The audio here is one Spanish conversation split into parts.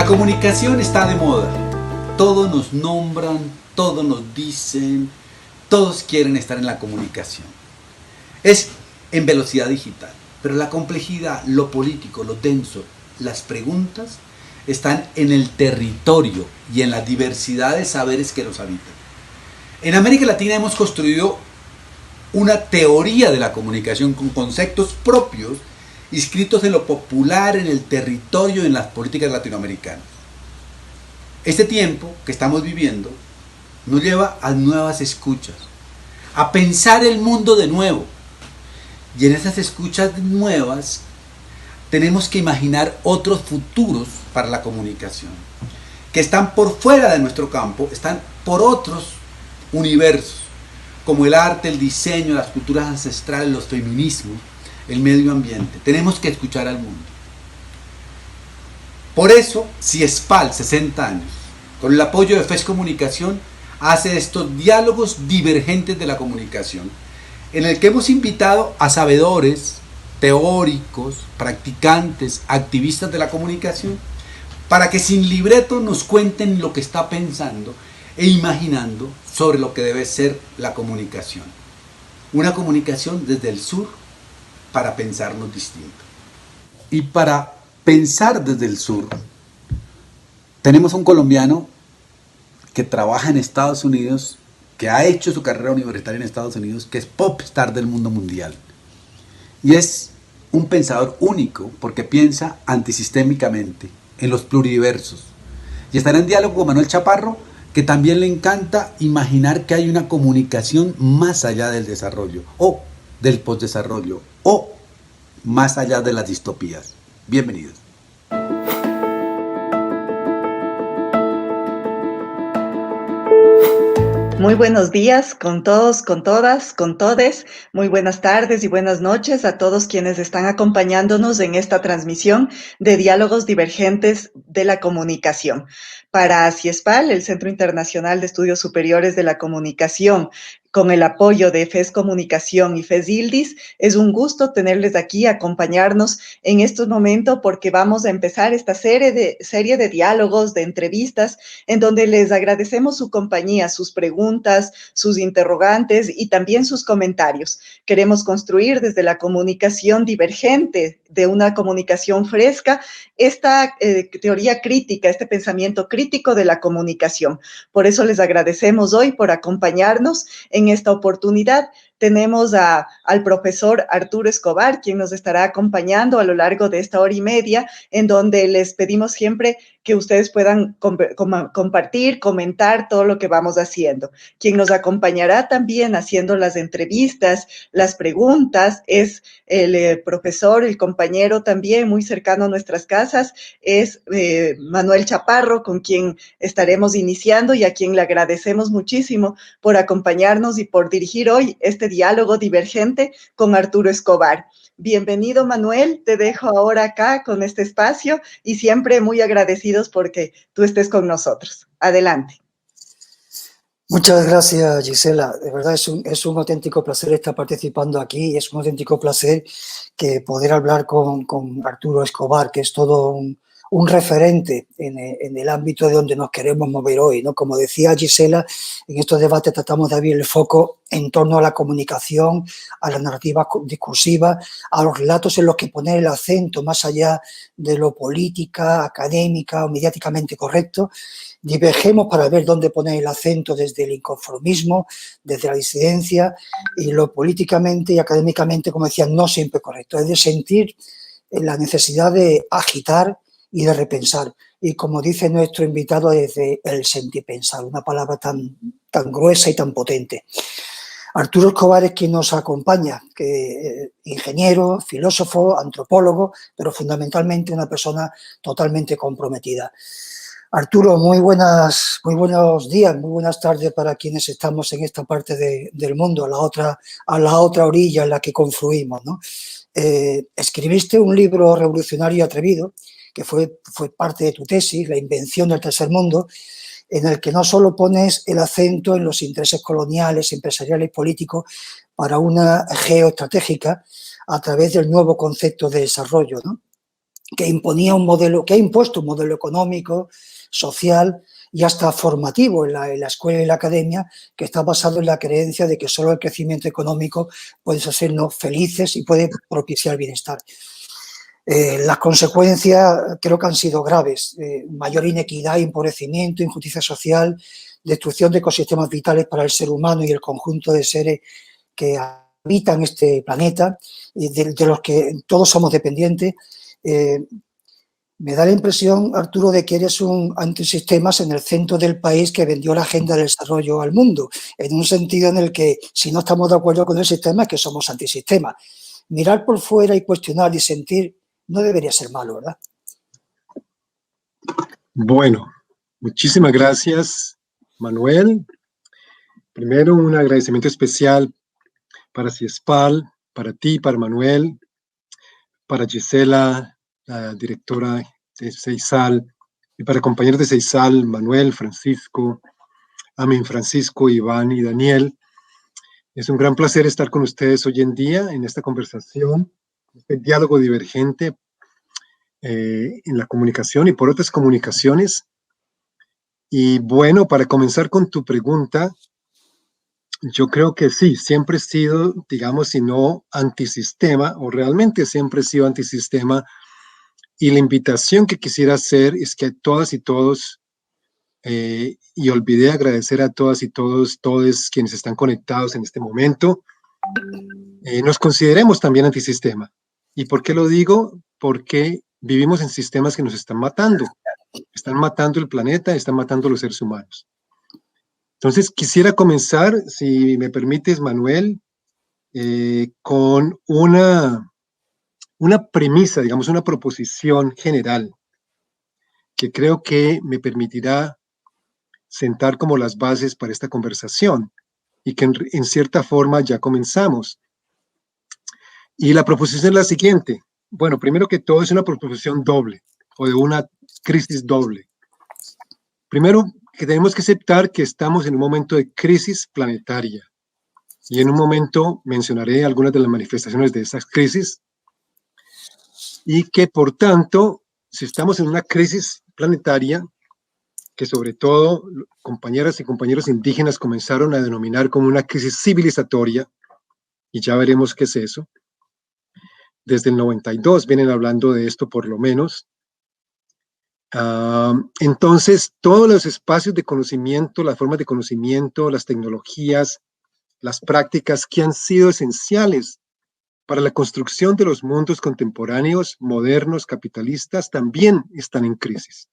La comunicación está de moda. Todos nos nombran, todos nos dicen, todos quieren estar en la comunicación. Es en velocidad digital, pero la complejidad, lo político, lo denso, las preguntas están en el territorio y en la diversidad de saberes que nos habitan. En América Latina hemos construido una teoría de la comunicación con conceptos propios inscritos en lo popular, en el territorio y en las políticas latinoamericanas. Este tiempo que estamos viviendo nos lleva a nuevas escuchas, a pensar el mundo de nuevo. Y en esas escuchas nuevas tenemos que imaginar otros futuros para la comunicación, que están por fuera de nuestro campo, están por otros universos, como el arte, el diseño, las culturas ancestrales, los feminismos, el medio ambiente. Tenemos que escuchar al mundo. Por eso, CIESPAL, 60 años, con el apoyo de FES Comunicación, hace estos diálogos divergentes de la comunicación, en el que hemos invitado a sabedores, teóricos, practicantes, activistas de la comunicación, para que sin libreto nos cuenten lo que está pensando e imaginando sobre lo que debe ser la comunicación. Una comunicación desde el sur para pensarnos distinto. Y para pensar desde el sur, tenemos un colombiano que trabaja en Estados Unidos, que ha hecho su carrera universitaria en Estados Unidos, que es popstar del mundo mundial. Y es un pensador único porque piensa antisistémicamente en los pluriversos. Y estará en diálogo con Manuel Chaparro, que también le encanta imaginar que hay una comunicación más allá del desarrollo, o del postdesarrollo, o más allá de las distopías. Bienvenidos. Muy buenos días con todos, con todas, con todes. Muy buenas tardes y buenas noches a todos quienes están acompañándonos en esta transmisión de Diálogos Divergentes de la Comunicación. Para CIESPAL, el Centro Internacional de Estudios Superiores de la Comunicación, con el apoyo de FES Comunicación y FES ILDIS, es un gusto tenerles aquí, acompañarnos en estos momentos, porque vamos a empezar esta serie de diálogos, de entrevistas, en donde les agradecemos su compañía, sus preguntas, sus interrogantes y también sus comentarios. Queremos construir desde la comunicación divergente, de una comunicación fresca, esta teoría crítica, este pensamiento crítico de la comunicación. Por eso les agradecemos hoy por acompañarnos en esta oportunidad. Tenemos al profesor Arturo Escobar, quien nos estará acompañando a lo largo de esta hora y media, en donde les pedimos siempre que ustedes puedan compartir, comentar todo lo que vamos haciendo. Quien nos acompañará también haciendo las entrevistas, las preguntas, es el profesor, el compañero también muy cercano a nuestras casas, es Manuel Chaparro, con quien estaremos iniciando y a quien le agradecemos muchísimo por acompañarnos y por dirigir hoy este diálogo divergente con Arturo Escobar. Bienvenido, Manuel, te dejo ahora acá con este espacio y siempre muy agradecidos porque tú estés con nosotros. Adelante. Muchas gracias, Gisela. De verdad es un auténtico placer estar participando aquí y es un auténtico placer que poder hablar con Arturo Escobar, que es todo un referente en el ámbito de donde nos queremos mover hoy, ¿no? Como decía Gisela, en estos debates tratamos de abrir el foco en torno a la comunicación, a la narrativa discursiva, a los relatos en los que poner el acento más allá de lo política, académica o mediáticamente correcto. Divergemos para ver dónde poner el acento desde el inconformismo, desde la disidencia y lo políticamente y académicamente, como decía, no siempre correcto. Es de sentir la necesidad de agitar y de repensar. Y como dice nuestro invitado, desde el sentipensar, una palabra tan gruesa y tan potente. Arturo Escobar es quien nos acompaña, que ingeniero, filósofo, antropólogo, pero fundamentalmente una persona totalmente comprometida. Arturo, muy buenos días, muy buenas tardes para quienes estamos en esta parte del mundo, a la otra orilla en la que confluimos, ¿no? Escribiste un libro revolucionario y atrevido, que fue parte de tu tesis, La invención del tercer mundo, en el que no solo pones el acento en los intereses coloniales, empresariales y políticos para una geoestratégica a través del nuevo concepto de desarrollo, ¿no? que imponía un modelo, que ha impuesto un modelo económico, social y hasta formativo en la escuela y la academia, que está basado en la creencia de que solo el crecimiento económico puede hacernos felices y puede propiciar bienestar. Las consecuencias creo que han sido graves: mayor inequidad, empobrecimiento, injusticia social, destrucción de ecosistemas vitales para el ser humano y el conjunto de seres que habitan este planeta, de los que todos somos dependientes. Me da la impresión, Arturo, de que eres un antisistemas en el centro del país que vendió la agenda del desarrollo al mundo, en un sentido en el que, si no estamos de acuerdo con el sistema, es que somos antisistemas. Mirar por fuera y cuestionar y sentir no debería ser malo, ¿verdad? Bueno, muchísimas gracias, Manuel. Primero, un agradecimiento especial para CIESPAL, para ti, para Manuel, para Gisela, la directora de CEISAL, y para compañeros de CEISAL, Manuel, Francisco, Amin, Francisco, Iván y Daniel. Es un gran placer estar con ustedes hoy en día en esta conversación, este diálogo divergente en la comunicación y por otras comunicaciones. Y bueno, para comenzar con tu pregunta, yo creo que sí, siempre he sido, digamos, si no antisistema, o realmente siempre he sido antisistema, y la invitación que quisiera hacer es que todas y todos, y olvidé agradecer a todas y todos quienes están conectados en este momento, nos consideremos también antisistema. ¿Y por qué lo digo? Porque vivimos en sistemas que nos están matando el planeta, están matando a los seres humanos. Entonces, quisiera comenzar, si me permites, Manuel, con una premisa, digamos, una proposición general que creo que me permitirá sentar como las bases para esta conversación y que en cierta forma ya comenzamos. Y la proposición es la siguiente. Bueno, primero que todo es una proposición doble o de una crisis doble. Primero, que tenemos que aceptar que estamos en un momento de crisis planetaria. Y en un momento mencionaré algunas de las manifestaciones de esas crisis. Y que, por tanto, si estamos en una crisis planetaria, que sobre todo compañeras y compañeros indígenas comenzaron a denominar como una crisis civilizatoria, y ya veremos qué es eso. Desde el 92 vienen hablando de esto por lo menos. Entonces, todos los espacios de conocimiento, las formas de conocimiento, las tecnologías, las prácticas que han sido esenciales para la construcción de los mundos contemporáneos, modernos, capitalistas, también están en crisis.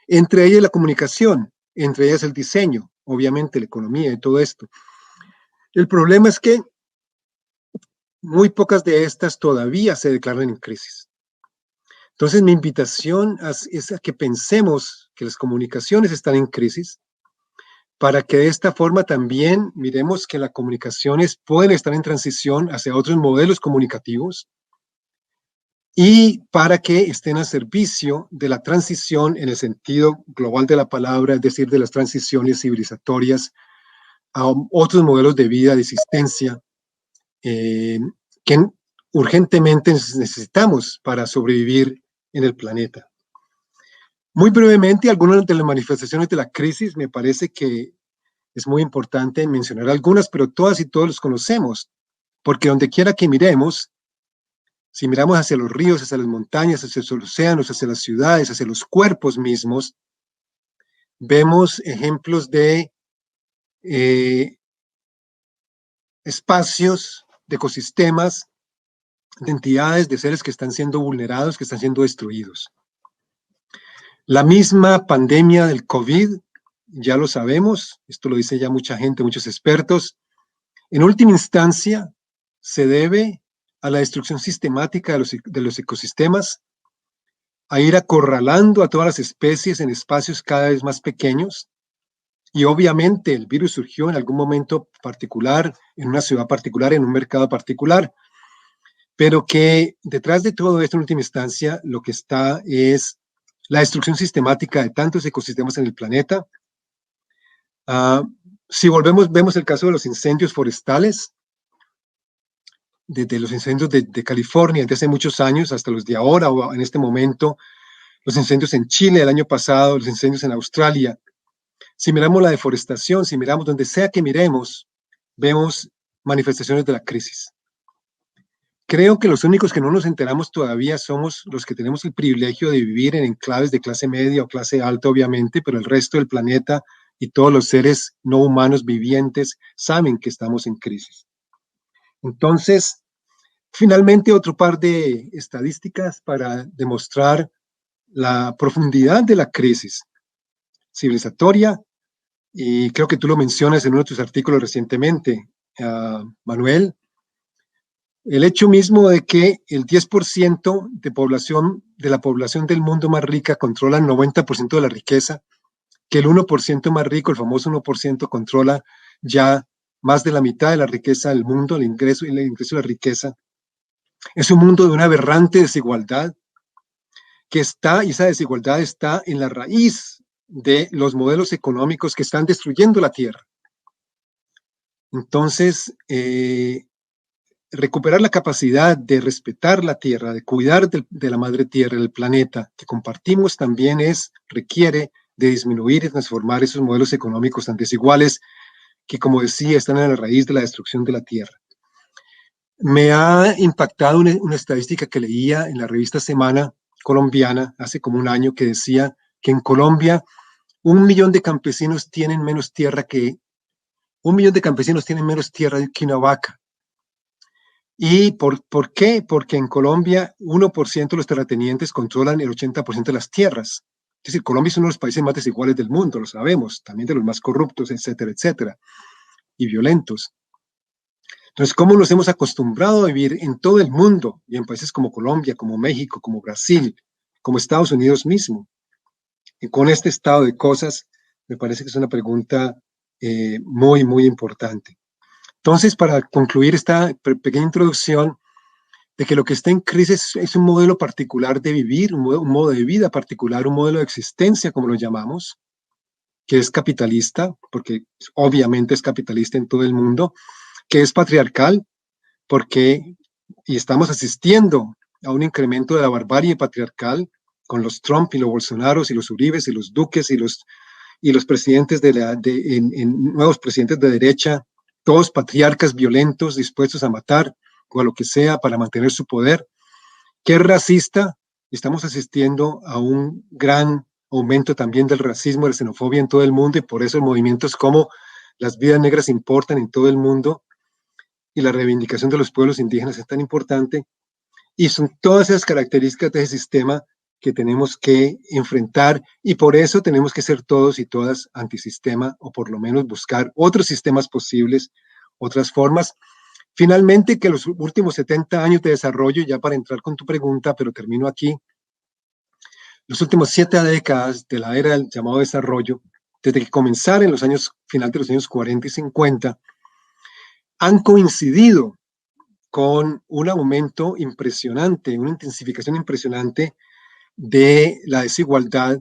Entre ellas la comunicación, entre ellas el diseño, obviamente la economía y todo esto. El problema es que muy pocas de estas todavía se declaran en crisis. Entonces, mi invitación es a que pensemos que las comunicaciones están en crisis, para que de esta forma también miremos que las comunicaciones pueden estar en transición hacia otros modelos comunicativos y para que estén al servicio de la transición en el sentido global de la palabra, es decir, de las transiciones civilizatorias a otros modelos de vida, de existencia, que urgentemente necesitamos para sobrevivir en el planeta. Muy brevemente, algunas de las manifestaciones de la crisis, me parece que es muy importante mencionar algunas, pero todas y todos los conocemos, porque donde quiera que miremos, si miramos hacia los ríos, hacia las montañas, hacia los océanos, hacia las ciudades, hacia los cuerpos mismos, vemos ejemplos de espacios, de ecosistemas, de entidades, de seres que están siendo vulnerados, que están siendo destruidos. La misma pandemia del COVID, ya lo sabemos, esto lo dice ya mucha gente, muchos expertos, en última instancia se debe a la destrucción sistemática de los ecosistemas, a ir acorralando a todas las especies en espacios cada vez más pequeños, y obviamente el virus surgió en algún momento particular, en una ciudad particular, en un mercado particular, pero que detrás de todo esto en última instancia lo que está es la destrucción sistemática de tantos ecosistemas en el planeta. Si vemos el caso de los incendios forestales, desde los incendios de California desde hace muchos años hasta los de ahora o en este momento, los incendios en Chile el año pasado, los incendios en Australia. Si miramos la deforestación, si miramos donde sea que miremos, vemos manifestaciones de la crisis. Creo que los únicos que no nos enteramos todavía somos los que tenemos el privilegio de vivir en enclaves de clase media o clase alta, obviamente, pero el resto del planeta y todos los seres no humanos vivientes saben que estamos en crisis. Entonces, finalmente, otro par de estadísticas para demostrar la profundidad de la crisis civilizatoria, y creo que tú lo mencionas en uno de tus artículos recientemente, Manuel, el hecho mismo de que el 10% de la población del mundo más rica controla el 90% de la riqueza, que el 1% más rico, el famoso 1%, controla ya más de la mitad de la riqueza del mundo, el ingreso de la riqueza. Es un mundo de una aberrante desigualdad que está, y esa desigualdad está en la raíz de los modelos económicos que están destruyendo la tierra. Entonces, recuperar la capacidad de respetar la tierra, de cuidar de la madre tierra, del planeta que compartimos, también requiere de disminuir y transformar esos modelos económicos tan desiguales que, como decía, están en la raíz de la destrucción de la tierra. Me ha impactado una estadística que leía en la revista Semana colombiana hace como un año, que decía que en Colombia 1 millón de campesinos tienen menos tierra que una vaca. ¿Y por qué? Porque en Colombia 1% de los terratenientes controlan el 80% de las tierras. Es decir, Colombia es uno de los países más desiguales del mundo, lo sabemos, también de los más corruptos, etcétera, etcétera, y violentos. Entonces, ¿cómo nos hemos acostumbrado a vivir en todo el mundo, y en países como Colombia, como México, como Brasil, como Estados Unidos mismo? Y con este estado de cosas, me parece que es una pregunta muy, muy importante. Entonces, para concluir esta pequeña introducción de que lo que está en crisis es un modelo particular de vivir, un modo de vida particular, un modelo de existencia, como lo llamamos, que es capitalista, porque obviamente es capitalista en todo el mundo, que es patriarcal, y estamos asistiendo a un incremento de la barbarie patriarcal con los Trump y los Bolsonaros y los Uribes y los Duques y los presidentes nuevos presidentes de derecha, todos patriarcas violentos dispuestos a matar o a lo que sea para mantener su poder, que es racista. Estamos asistiendo a un gran aumento también del racismo, de la xenofobia en todo el mundo, y por eso movimientos como las vidas negras importan en todo el mundo y la reivindicación de los pueblos indígenas es tan importante. Y son todas esas características de ese sistema que tenemos que enfrentar, y por eso tenemos que ser todos y todas antisistema, o por lo menos buscar otros sistemas posibles, otras formas. Finalmente, que los últimos 70 años de desarrollo, ya para entrar con tu pregunta, pero termino aquí, los últimos 7 décadas de la era del llamado desarrollo, desde que comenzaron en los años, final de los años 40 y 50, han coincidido con un aumento impresionante, una intensificación impresionante de la desigualdad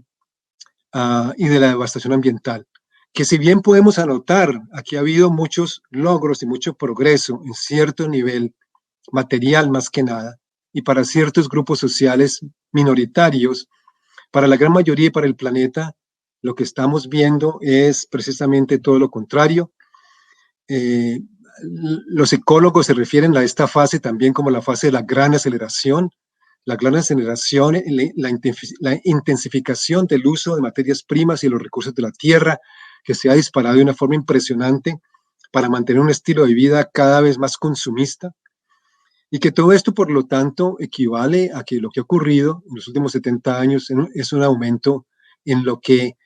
y de la devastación ambiental, que si bien podemos anotar, aquí ha habido muchos logros y mucho progreso en cierto nivel material más que nada, y para ciertos grupos sociales minoritarios, para la gran mayoría y para el planeta, lo que estamos viendo es precisamente todo lo contrario. Los ecólogos se refieren a esta fase también como la fase de la gran aceleración, la intensificación del uso de materias primas y los recursos de la tierra, que se ha disparado de una forma impresionante para mantener un estilo de vida cada vez más consumista, y que todo esto, por lo tanto, equivale a que lo que ha ocurrido en los últimos 70 años es un aumento en lo que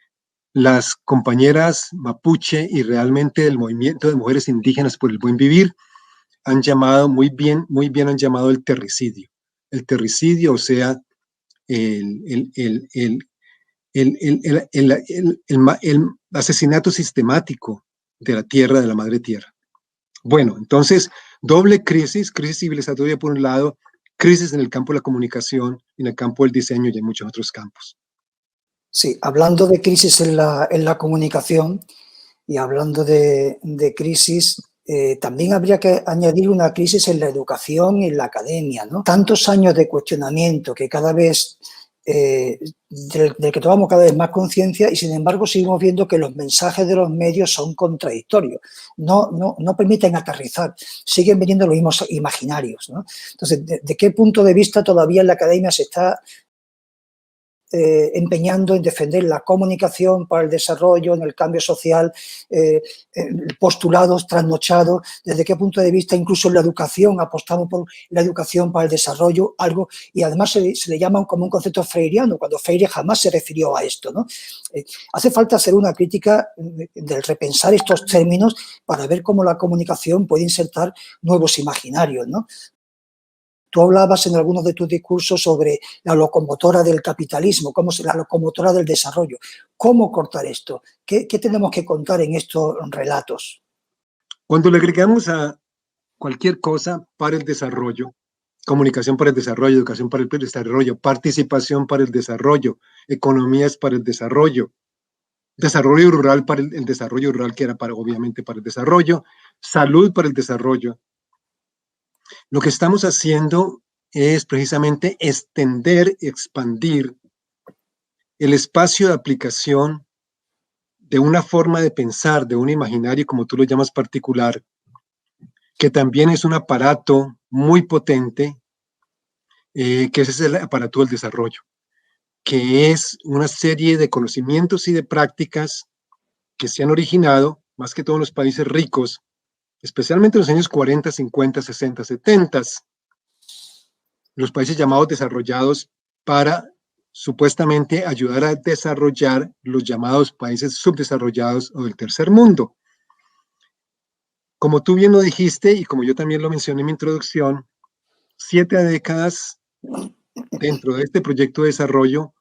las compañeras mapuche y realmente el movimiento de mujeres indígenas por el buen vivir han llamado muy bien han llamado el terricidio. El terricidio, o sea, el asesinato sistemático de la tierra, de la madre tierra. Bueno, entonces, doble crisis civilizatoria por un lado, crisis en el campo de la comunicación, en el campo del diseño y en muchos otros campos. Sí, hablando de crisis en la comunicación y hablando de crisis, también habría que añadir una crisis en la educación y en la academia, ¿no? Tantos años de cuestionamiento que cada vez, del que tomamos cada vez más conciencia, y sin embargo seguimos viendo que los mensajes de los medios son contradictorios, no permiten aterrizar, siguen viniendo los mismos imaginarios, ¿no? Entonces, ¿de qué punto de vista todavía en la academia se está empeñando en defender la comunicación para el desarrollo, en el cambio social, postulados trasnochados? ¿Desde qué punto de vista incluso en la educación apostamos por la educación para el desarrollo? Algo, y además se le llama como un concepto freiriano, cuando Freire jamás se refirió a esto, ¿no? Hace falta hacer una crítica del repensar estos términos para ver cómo la comunicación puede insertar nuevos imaginarios, ¿no? Tú hablabas en algunos de tus discursos sobre la locomotora del capitalismo, la locomotora del desarrollo. ¿Cómo cortar esto? ¿Qué tenemos que contar en estos relatos? Cuando le agregamos a cualquier cosa para el desarrollo, comunicación para el desarrollo, educación para el desarrollo, participación para el desarrollo, economías para el desarrollo, desarrollo rural para el desarrollo rural, que era obviamente para el desarrollo, salud para el desarrollo. Lo que estamos haciendo es precisamente extender, expandir el espacio de aplicación de una forma de pensar, de un imaginario, como tú lo llamas, particular, que también es un aparato muy potente, que ese es el aparato del desarrollo, que es una serie de conocimientos y de prácticas que se han originado, más que todo en los países ricos, especialmente en los años 40, 50, 60, 70, los países llamados desarrollados, para supuestamente ayudar a desarrollar los llamados países subdesarrollados o del tercer mundo. Como tú bien lo dijiste y como yo también lo mencioné en mi introducción, 7 décadas dentro de este proyecto de desarrollo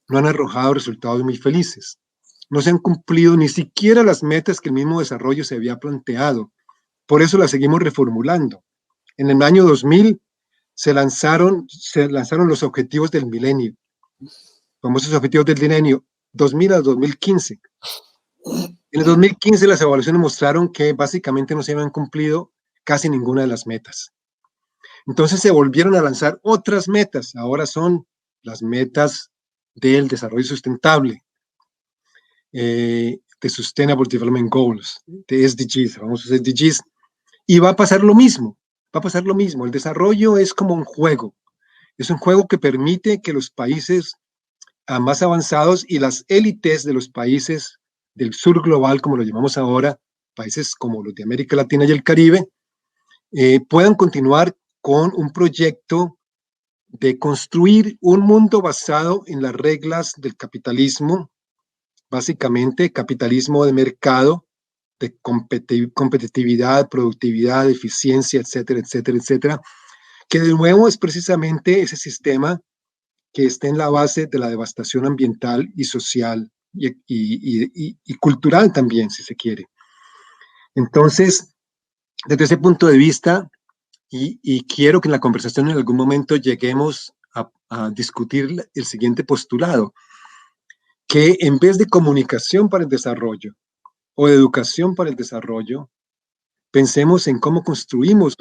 no han arrojado resultados muy felices. No se han cumplido ni siquiera las metas que el mismo desarrollo se había planteado. Por eso las seguimos reformulando. En el año 2000 se lanzaron los objetivos del milenio, famosos objetivos del milenio 2000 a 2015. En el 2015 las evaluaciones mostraron que básicamente no se habían cumplido casi ninguna de las metas. Entonces se volvieron a lanzar otras metas. Ahora son las metas del desarrollo sustentable, de Sustainable Development Goals, de SDGs, famosos SDGs. Y va a pasar lo mismo. Va a pasar lo mismo. El desarrollo es como un juego. Es un juego que permite que los países más avanzados y las élites de los países del sur global, como lo llamamos ahora, países como los de América Latina y el Caribe, puedan continuar con un proyecto de construir un mundo basado en las reglas del capitalismo, básicamente capitalismo de mercado, de competitividad, productividad, eficiencia, etcétera, etcétera, etcétera, que de nuevo es precisamente ese sistema que está en la base de la devastación ambiental y social y cultural también, si se quiere. Entonces, desde ese punto de vista, y quiero que en la conversación en algún momento lleguemos a discutir el siguiente postulado, que en vez de comunicación para el desarrollo o de educación para el desarrollo, pensemos en cómo construimos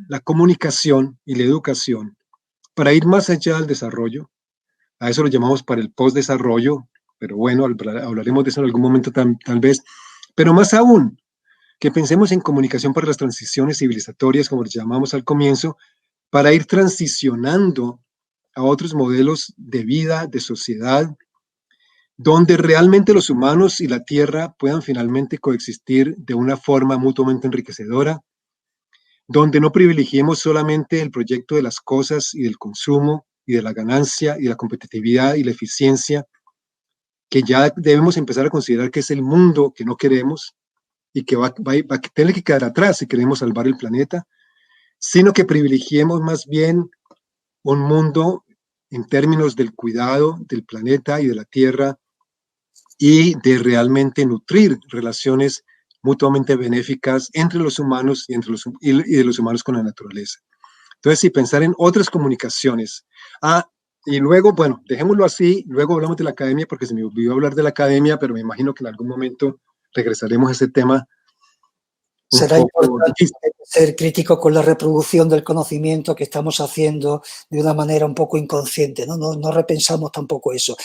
la comunicación y la educación para ir más allá del desarrollo. A eso lo llamamos para el postdesarrollo, pero bueno, hablaremos de eso en algún momento tal vez. Pero más aún, que pensemos en comunicación para las transiciones civilizatorias, como les llamamos al comienzo, para ir transicionando a otros modelos de vida, de sociedad, donde realmente los humanos y la tierra puedan finalmente coexistir de una forma mutuamente enriquecedora, donde no privilegiemos solamente el proyecto de las cosas y del consumo y de la ganancia y de la competitividad y la eficiencia, que ya debemos empezar a considerar que es el mundo que no queremos y que va a tener que quedar atrás si queremos salvar el planeta, sino que privilegiemos más bien un mundo en términos del cuidado del planeta y de la tierra y de realmente nutrir relaciones mutuamente benéficas entre los humanos y de los humanos con la naturaleza. Entonces, sí, pensar en otras comunicaciones. Y luego, bueno, dejémoslo así, luego hablamos de la academia, porque se me olvidó hablar de la academia, pero me imagino que en algún momento regresaremos a ese tema será poco importante difícil. ser crítico con la reproducción del conocimiento que estamos haciendo de una manera un poco inconsciente, ¿no? No repensamos tampoco eso.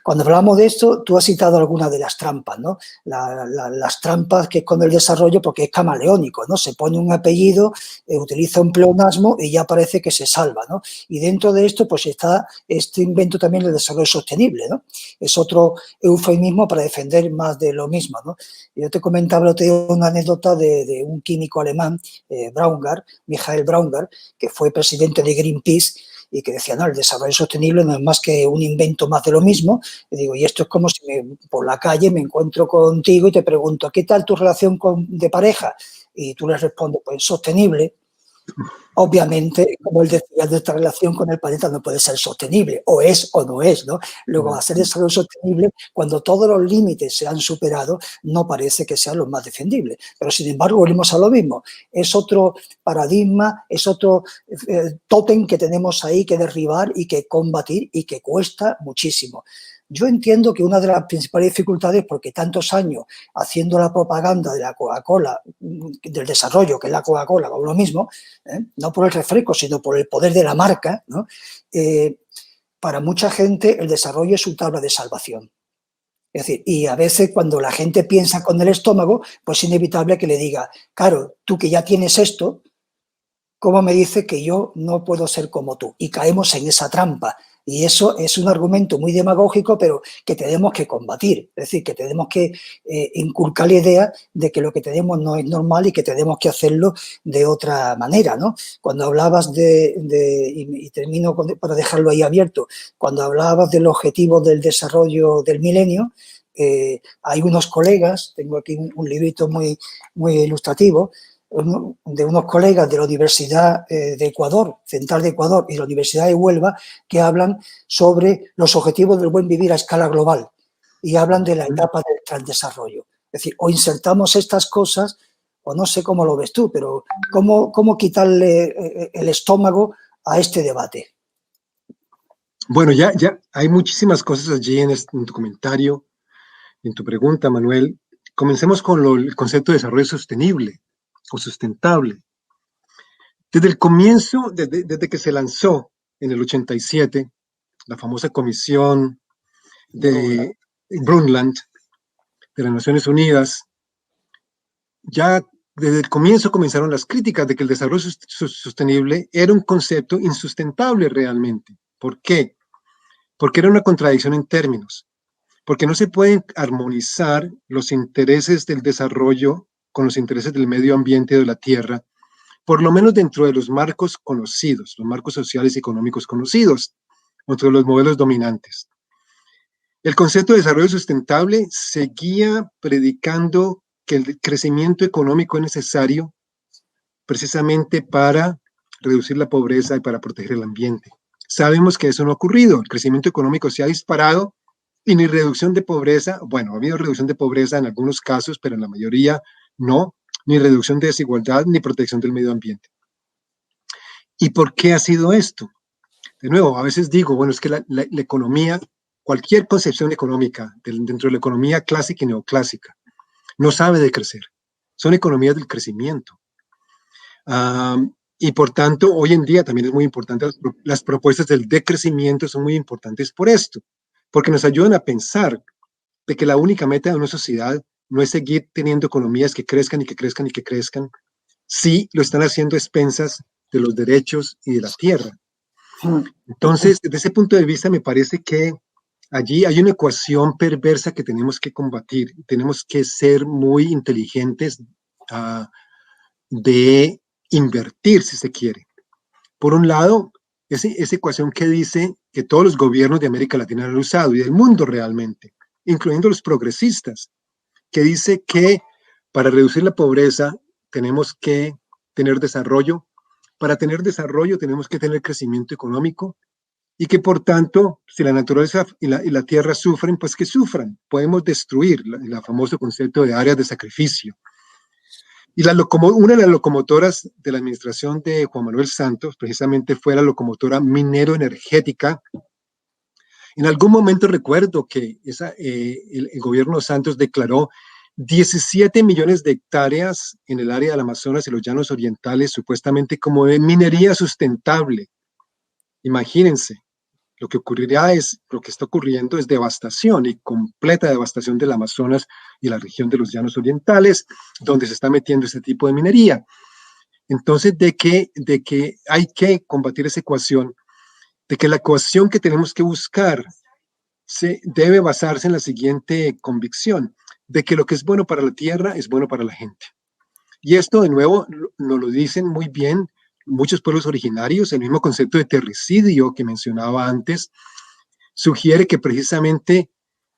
Cuando hablamos de esto, tú has citado algunas de las trampas, ¿no? Las trampas que es con el desarrollo, porque es camaleónico, ¿no? Se pone un apellido, utiliza un pleonasmo y ya parece que se salva, ¿no? Y dentro de esto, pues está este invento también del desarrollo sostenible, ¿no? Es otro eufemismo para defender más de lo mismo, ¿no? Yo te comentaba una anécdota de un químico alemán, Michael Braungart, que fue presidente de Greenpeace y que decía, no, el desarrollo sostenible no es más que un invento más de lo mismo. Y digo, y esto es como si por la calle me encuentro contigo y te pregunto, ¿qué tal tu relación de pareja? Y tú le respondes, pues sostenible. Obviamente, como él decía, nuestra relación con el planeta no puede ser sostenible, o es o no es, ¿no? Luego, hacer desarrollo sostenible, cuando todos los límites se han superado, no parece que sea lo más defendible. Pero, sin embargo, volvemos a lo mismo. Es otro paradigma, es otro tótem que tenemos ahí que derribar y que combatir y que cuesta muchísimo. Yo entiendo que una de las principales dificultades, porque tantos años haciendo la propaganda de la Coca-Cola, del desarrollo, que es la Coca-Cola, o lo mismo, no por el refresco, sino por el poder de la marca, ¿no? Para mucha gente el desarrollo es su tabla de salvación. Es decir, y a veces cuando la gente piensa con el estómago, pues es inevitable que le diga, claro, tú que ya tienes esto, ¿cómo me dice que yo no puedo ser como tú? Y caemos en esa trampa. Y eso es un argumento muy demagógico, pero que tenemos que combatir. Es decir, que tenemos que inculcar la idea de que lo que tenemos no es normal y que tenemos que hacerlo de otra manera, ¿no? Cuando hablabas y termino para dejarlo ahí abierto, cuando hablabas del objetivo del desarrollo del milenio, hay unos colegas, tengo aquí un librito muy, muy ilustrativo, de unos colegas de la Universidad de Ecuador, Central de Ecuador y la Universidad de Huelva, que hablan sobre los objetivos del buen vivir a escala global y hablan de la etapa del transdesarrollo. Es decir, o insertamos estas cosas, o no sé cómo lo ves tú, pero ¿cómo quitarle el estómago a este debate? Bueno, ya hay muchísimas cosas allí en tu comentario, en tu pregunta, Manuel. Comencemos con el concepto de desarrollo sostenible o sustentable. Desde el comienzo, desde que se lanzó en el 87, la famosa comisión de Brundtland de las Naciones Unidas, ya desde el comienzo comenzaron las críticas de que el desarrollo sostenible era un concepto insustentable realmente. ¿Por qué? Porque era una contradicción en términos, porque no se pueden armonizar los intereses del desarrollo con los intereses del medio ambiente y de la tierra, por lo menos dentro de los marcos conocidos, los marcos sociales y económicos conocidos, dentro de los modelos dominantes. El concepto de desarrollo sustentable seguía predicando que el crecimiento económico es necesario precisamente para reducir la pobreza y para proteger el ambiente. Sabemos que eso no ha ocurrido, el crecimiento económico se ha disparado y ni reducción de pobreza, bueno, ha habido reducción de pobreza en algunos casos, pero en la mayoría no, ni reducción de desigualdad, ni protección del medio ambiente. ¿Y por qué ha sido esto? De nuevo, a veces digo, bueno, es que la economía, cualquier concepción económica dentro de la economía clásica y neoclásica, no sabe de crecer. Son economías del crecimiento. Y por tanto, hoy en día también es muy importante, las propuestas del decrecimiento son muy importantes por esto, porque nos ayudan a pensar de que la única meta de una sociedad no es seguir teniendo economías que crezcan y que crezcan y que crezcan, si lo están haciendo a expensas de los derechos y de la tierra. Entonces, desde ese punto de vista, me parece que allí hay una ecuación perversa que tenemos que combatir. Tenemos que ser muy inteligentes de invertir, si se quiere. Por un lado, esa ecuación que dice que todos los gobiernos de América Latina han usado y del mundo realmente, incluyendo los progresistas, que dice que para reducir la pobreza tenemos que tener desarrollo. Para tener desarrollo tenemos que tener crecimiento económico y que por tanto, si la naturaleza y la tierra sufren, pues que sufran. Podemos destruir el famoso concepto de áreas de sacrificio. Y una de las locomotoras de la administración de Juan Manuel Santos precisamente fue la locomotora minero-energética. En algún momento recuerdo que el gobierno Santos declaró 17 millones de hectáreas en el área del Amazonas y los llanos orientales, supuestamente como de minería sustentable. Imagínense, lo que está ocurriendo es devastación y completa devastación del Amazonas y la región de los llanos orientales, donde se está metiendo este tipo de minería. Entonces, de que hay que combatir esa ecuación, de que la ecuación que tenemos que buscar debe basarse en la siguiente convicción, de que lo que es bueno para la tierra es bueno para la gente. Y esto, de nuevo, nos lo dicen muy bien muchos pueblos originarios. El mismo concepto de terricidio que mencionaba antes sugiere que precisamente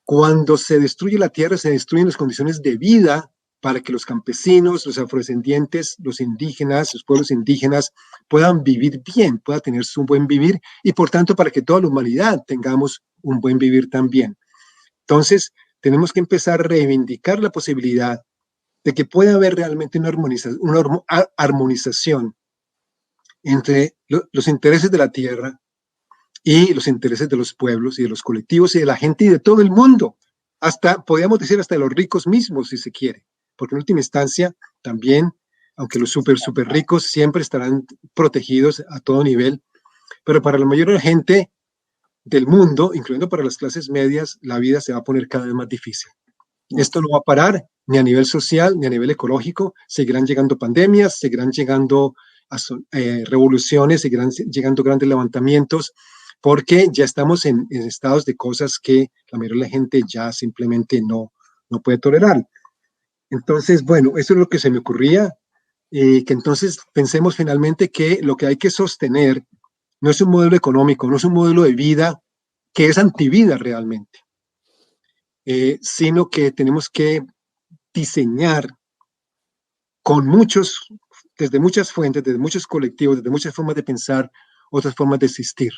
cuando se destruye la tierra, se destruyen las condiciones de vida para que los campesinos, los afrodescendientes, los indígenas, los pueblos indígenas puedan vivir bien, puedan tener un buen vivir y por tanto para que toda la humanidad tengamos un buen vivir también. Entonces, tenemos que empezar a reivindicar la posibilidad de que pueda haber realmente una armonización entre los intereses de la tierra y los intereses de los pueblos y de los colectivos y de la gente y de todo el mundo, hasta, podríamos decir, hasta de los ricos mismos, si se quiere, porque en última instancia también, aunque los súper ricos siempre estarán protegidos a todo nivel, pero para la mayoría de la gente del mundo, incluyendo para las clases medias, la vida se va a poner cada vez más difícil. Esto no va a parar ni a nivel social ni a nivel ecológico. Seguirán llegando pandemias, seguirán llegando revoluciones, seguirán llegando grandes levantamientos, porque ya estamos en estados de cosas que la mayoría de la gente ya simplemente no puede tolerar. Entonces, bueno, eso es lo que se me ocurría, que entonces pensemos finalmente que lo que hay que sostener no es un modelo económico, no es un modelo de vida que es antivida realmente, sino que tenemos que diseñar desde muchas fuentes, desde muchos colectivos, desde muchas formas de pensar, otras formas de existir.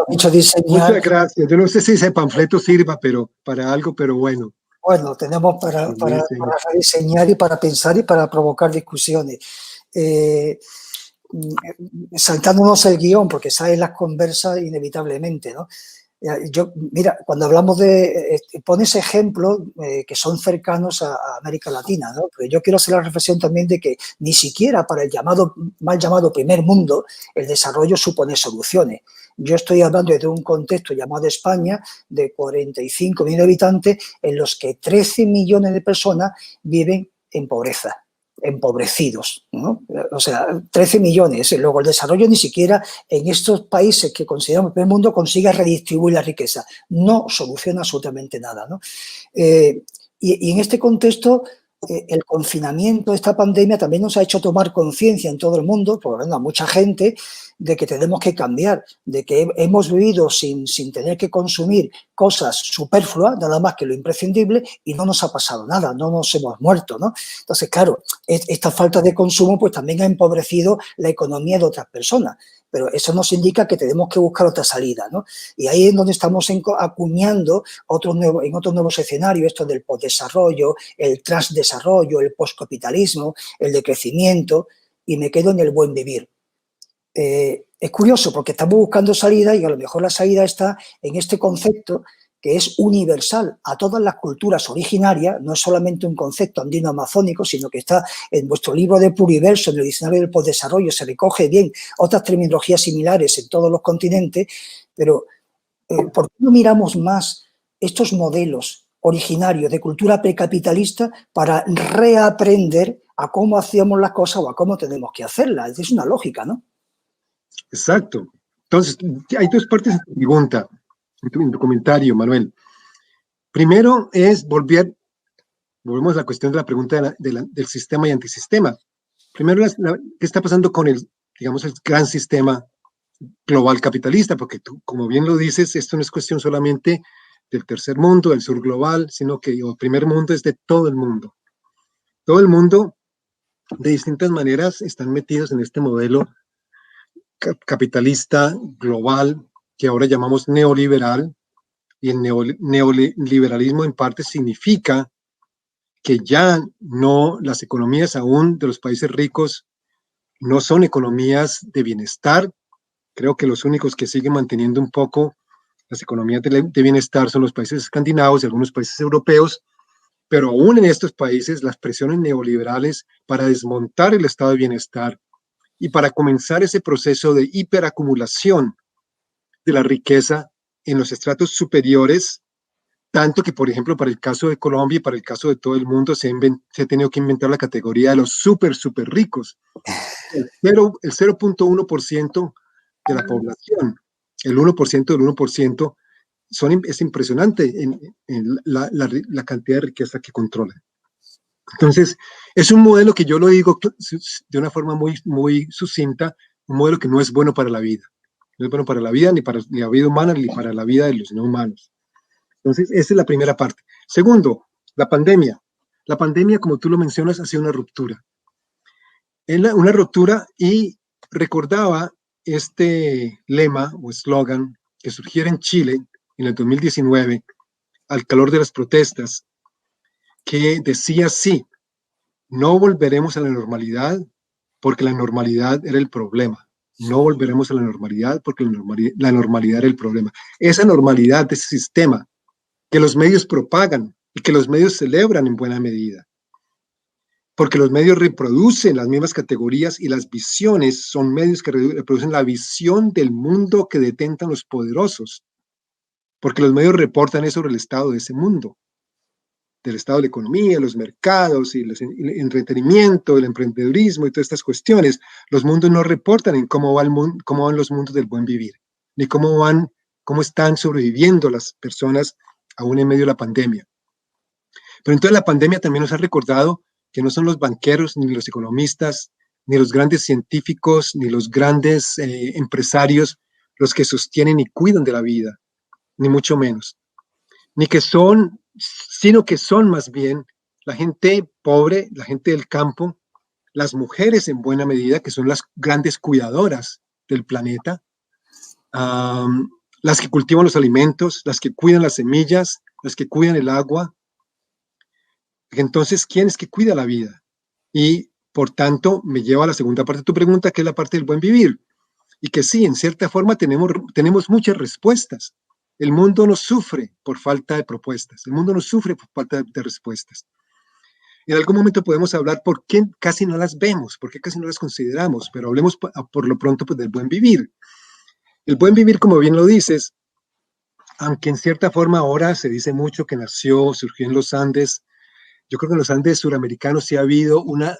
Muchas gracias. Yo no sé si ese panfleto sirva para algo, pero bueno. Bueno, tenemos para rediseñar y para pensar y para provocar discusiones. Saltándonos el guión, porque salen las conversas inevitablemente, ¿no? Mira, cuando hablamos pones ejemplos que son cercanos a América Latina, ¿no? Pero yo quiero hacer la reflexión también de que ni siquiera para el mal llamado primer mundo el desarrollo supone soluciones. Yo estoy hablando de un contexto llamado España, de 45 millones de habitantes, en los que 13 millones de personas viven en pobreza, empobrecidos, ¿no? O sea, 13 millones. Luego el desarrollo ni siquiera en estos países que consideramos primer mundo consigue redistribuir la riqueza. No soluciona absolutamente nada, ¿no? Y en este contexto, el confinamiento, esta pandemia también nos ha hecho tomar conciencia en todo el mundo, por lo menos a mucha gente, de que tenemos que cambiar, de que hemos vivido sin tener que consumir cosas superfluas, nada más que lo imprescindible, y no nos ha pasado nada, no nos hemos muerto, ¿no? Entonces, claro, esta falta de consumo pues también ha empobrecido la economía de otras personas, pero eso nos indica que tenemos que buscar otra salida, ¿no? Y ahí es donde estamos acuñando en otros nuevos escenarios, esto del postdesarrollo, el transdesarrollo, el postcapitalismo, el decrecimiento, y me quedo en el buen vivir. Es curioso porque estamos buscando salida y a lo mejor la salida está en este concepto que es universal a todas las culturas originarias, no es solamente un concepto andino-amazónico, sino que está en vuestro libro de Pluriverso, en el diccionario del postdesarrollo, se recoge bien otras terminologías similares en todos los continentes, pero ¿por qué no miramos más estos modelos originarios de cultura precapitalista para reaprender a cómo hacíamos las cosas o a cómo tenemos que hacerlas? Es una lógica, ¿no? Exacto. Entonces, hay dos partes de tu pregunta, en tu comentario, Manuel. Primero es volvemos a la cuestión de la pregunta del sistema y antisistema. Primero, ¿qué está pasando con el gran sistema global capitalista? Porque tú, como bien lo dices, esto no es cuestión solamente del tercer mundo, del sur global, sino que el primer mundo es de todo el mundo. Todo el mundo, de distintas maneras, están metidos en este modelo capitalista global que ahora llamamos neoliberal, y el neoliberalismo en parte significa que ya no, las economías aún de los países ricos no son economías de bienestar. Creo que los únicos que siguen manteniendo un poco Las economías de bienestar son los países escandinavos y algunos países europeos, pero aún en estos países las presiones neoliberales para desmontar el estado de bienestar y para comenzar ese proceso de hiperacumulación de la riqueza en los estratos superiores, tanto que, por ejemplo, para el caso de Colombia y para el caso de todo el mundo se ha tenido que inventar la categoría de los súper ricos. El 0.1% de la población, el 1% del 1%, es impresionante en la cantidad de riqueza que controlan. Entonces, es un modelo que yo lo digo de una forma muy, muy sucinta, un modelo que no es bueno para la vida. No es bueno para la vida, ni para la vida humana, ni para la vida de los no humanos. Entonces, esa es la primera parte. Segundo, la pandemia. La pandemia, como tú lo mencionas, ha sido una ruptura. Una ruptura, y recordaba este lema o eslogan que surgiera en Chile en el 2019, al calor de las protestas, que decía así: no volveremos a la normalidad porque la normalidad era el problema. No volveremos a la normalidad porque la normalidad era el problema. Esa normalidad de ese sistema que los medios propagan y que los medios celebran en buena medida, porque los medios reproducen las mismas categorías y las visiones son medios que reproducen la visión del mundo que detentan los poderosos, porque los medios reportan eso sobre el estado de ese mundo, del estado de la economía, los mercados y el entretenimiento, el emprendedurismo y todas estas cuestiones. Los mundos no reportan en cómo van los mundos del buen vivir, ni cómo están sobreviviendo las personas aún en medio de la pandemia. Pero entonces la pandemia también nos ha recordado que no son los banqueros, ni los economistas, ni los grandes científicos, ni los grandes empresarios los que sostienen y cuidan de la vida, ni mucho menos. Sino que son más bien la gente pobre, la gente del campo, las mujeres en buena medida, que son las grandes cuidadoras del planeta, las que cultivan los alimentos, las que cuidan las semillas, las que cuidan el agua. Entonces, ¿quién es que cuida la vida? Y, por tanto, me lleva a la segunda parte de tu pregunta, que es la parte del buen vivir. Y que sí, en cierta forma tenemos muchas respuestas. El mundo no sufre por falta de propuestas. El mundo no sufre por falta de respuestas. En algún momento podemos hablar por qué casi no las vemos, por qué casi no las consideramos, pero hablemos por lo pronto pues, del buen vivir. El buen vivir, como bien lo dices, aunque en cierta forma ahora se dice mucho que surgió en los Andes, yo creo que en los Andes suramericanos sí ha habido una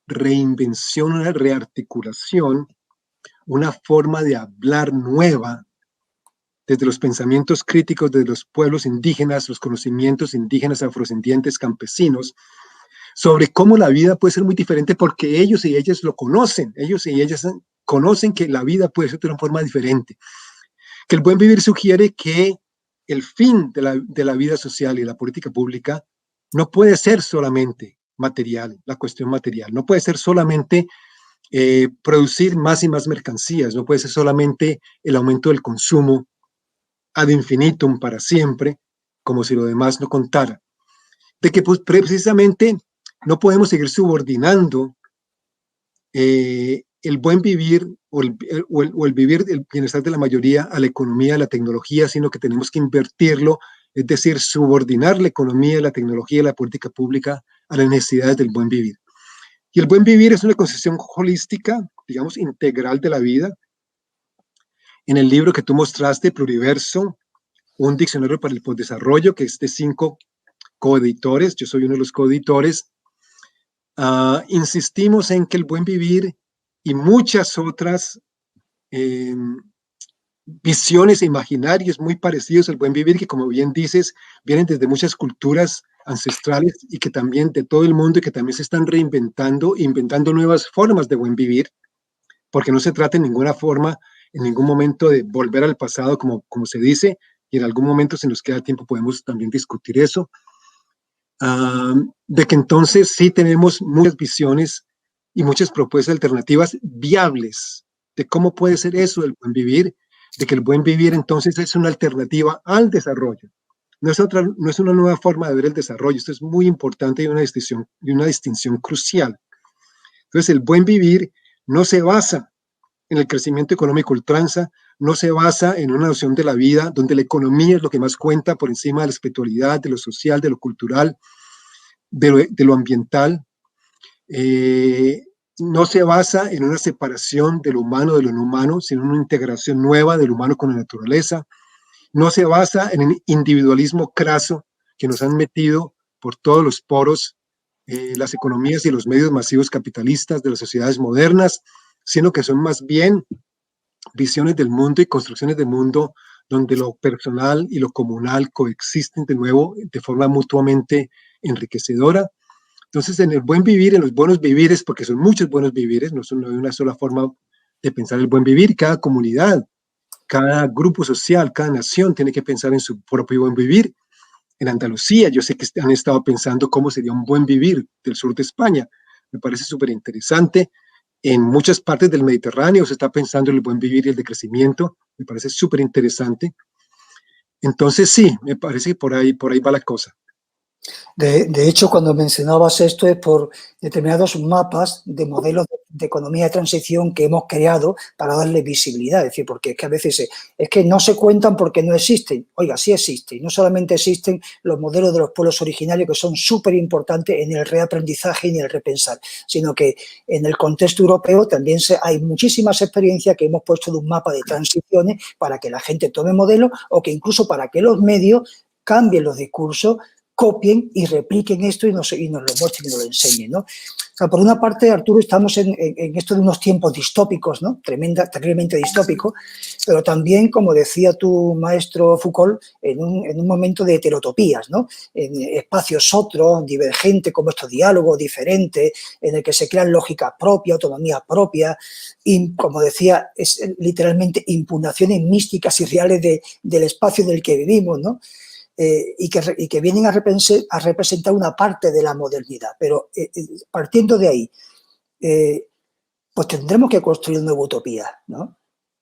reinvención, una rearticulación, una forma de hablar nueva, desde los pensamientos críticos de los pueblos indígenas, los conocimientos indígenas, afrodescendientes, campesinos, sobre cómo la vida puede ser muy diferente porque ellos y ellas lo conocen, ellos y ellas conocen que la vida puede ser de una forma diferente, que el buen vivir sugiere que el fin de la vida social y la política pública no puede ser solamente material, la cuestión material, no puede ser solamente producir más y más mercancías, no puede ser solamente el aumento del consumo ad infinitum para siempre, como si lo demás no contara. De que pues, precisamente no podemos seguir subordinando el buen vivir o el vivir el bienestar de la mayoría a la economía, a la tecnología, sino que tenemos que invertirlo, es decir, subordinar la economía, la tecnología y la política pública a las necesidades del buen vivir. Y el buen vivir es una concepción holística, digamos, integral de la vida. En el libro que tú mostraste, Pluriverso, un diccionario para el postdesarrollo, que es de 5 coeditores, yo soy uno de los coeditores, insistimos en que el buen vivir y muchas otras visiones e imaginarios muy parecidos al buen vivir, que como bien dices, vienen desde muchas culturas ancestrales y que también de todo el mundo y que también se están reinventando, inventando nuevas formas de buen vivir, porque no se trata en ninguna forma, en ningún momento de volver al pasado, como se dice, y en algún momento, si nos queda tiempo, podemos también discutir eso, de que entonces sí tenemos muchas visiones y muchas propuestas alternativas viables de cómo puede ser eso del buen vivir, de que el buen vivir entonces es una alternativa al desarrollo. No es una nueva forma de ver el desarrollo, esto es muy importante y una distinción crucial. Entonces el buen vivir no se basa en el crecimiento económico ultranza, no se basa en una noción de la vida donde la economía es lo que más cuenta por encima de la espiritualidad, de lo social, de lo cultural, de lo ambiental. No se basa en una separación de lo humano de lo no humano, sino en una integración nueva del humano con la naturaleza. No se basa en el individualismo craso que nos han metido por todos los poros las economías y los medios masivos capitalistas de las sociedades modernas, sino que son más bien visiones del mundo y construcciones del mundo donde lo personal y lo comunal coexisten de nuevo de forma mutuamente enriquecedora. Entonces, en el buen vivir, en los buenos vivires, porque son muchos buenos vivires, no hay una sola forma de pensar el buen vivir, cada comunidad, cada grupo social, cada nación tiene que pensar en su propio buen vivir. En Andalucía, yo sé que han estado pensando cómo sería un buen vivir del sur de España. Me parece súper interesante. En muchas partes del Mediterráneo se está pensando en el buen vivir y el decrecimiento. Me parece súper interesante. Entonces, sí, me parece que por ahí va la cosa. De hecho, cuando mencionabas esto es por determinados mapas de modelos de economía de transición que hemos creado para darle visibilidad. Es decir, porque es que a veces es que no se cuentan porque no existen. Oiga, sí existen. Y no solamente existen los modelos de los pueblos originarios que son súper importantes en el reaprendizaje y en el repensar, sino que en el contexto europeo también hay muchísimas experiencias que hemos puesto de un mapa de transiciones para que la gente tome modelos o que incluso para que los medios cambien los discursos, copien y repliquen esto y nos lo muestren y nos lo enseñen, ¿no? O sea, por una parte, Arturo, estamos en esto de unos tiempos distópicos, ¿no? Terriblemente distópicos, pero también, como decía tu maestro Foucault, en un momento de heterotopías, ¿no? En espacios otros, divergentes, como estos diálogos diferentes, en el que se crean lógicas propias, autonomía propia, y, como decía, es literalmente impugnaciones místicas y reales del espacio en el que vivimos, ¿no? Y que vienen a representar una parte de la modernidad. Pero partiendo de ahí, pues tendremos que construir una nueva utopía, ¿no? O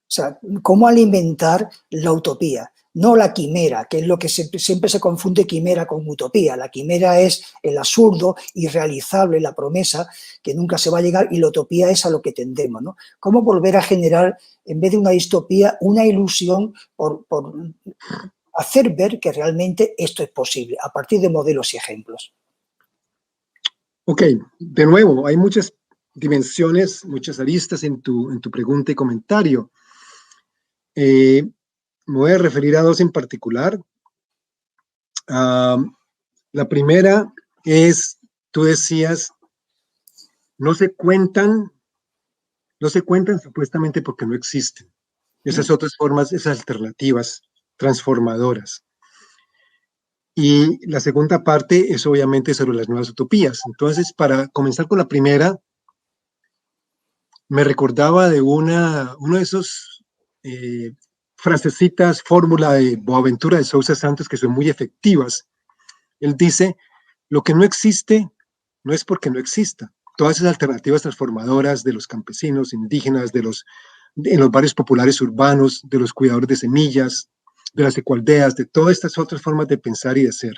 sea, ¿cómo alimentar la utopía? No la quimera, que es lo que siempre se confunde quimera con utopía. La quimera es el absurdo, irrealizable, la promesa que nunca se va a llegar, y la utopía es a lo que tendemos, ¿no? ¿Cómo volver a generar, en vez de una distopía, una ilusión por hacer ver que realmente esto es posible a partir de modelos y ejemplos? Ok, de nuevo, hay muchas dimensiones, muchas aristas en tu pregunta y comentario. Me voy a referir a dos en particular. La primera es, tú decías, no se cuentan supuestamente porque no existen. Esas otras formas, esas alternativas transformadoras. Y la segunda parte es obviamente sobre las nuevas utopías. Entonces, para comenzar con la primera, me recordaba de uno de esos frasecitas, fórmula de Boaventura de Sousa Santos que son muy efectivas. Él dice, lo que no existe no es porque no exista. Todas esas alternativas transformadoras de los campesinos, indígenas, en los barrios populares urbanos, de los cuidadores de semillas, de las ecualdeas, de todas estas otras formas de pensar y de ser.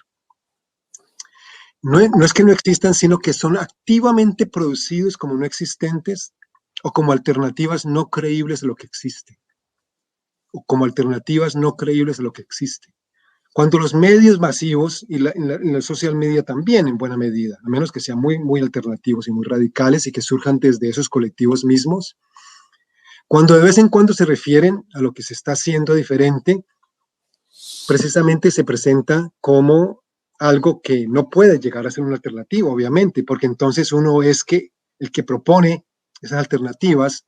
No es que no existan, sino que son activamente producidos como no existentes o como alternativas no creíbles a lo que existe. O como alternativas no creíbles a lo que existe. Cuando los medios masivos y la social media también en buena medida, a menos que sean muy, muy alternativos y muy radicales y que surjan desde esos colectivos mismos, cuando de vez en cuando se refieren a lo que se está haciendo diferente, precisamente se presenta como algo que no puede llegar a ser una alternativa, obviamente, porque entonces uno es que el que propone esas alternativas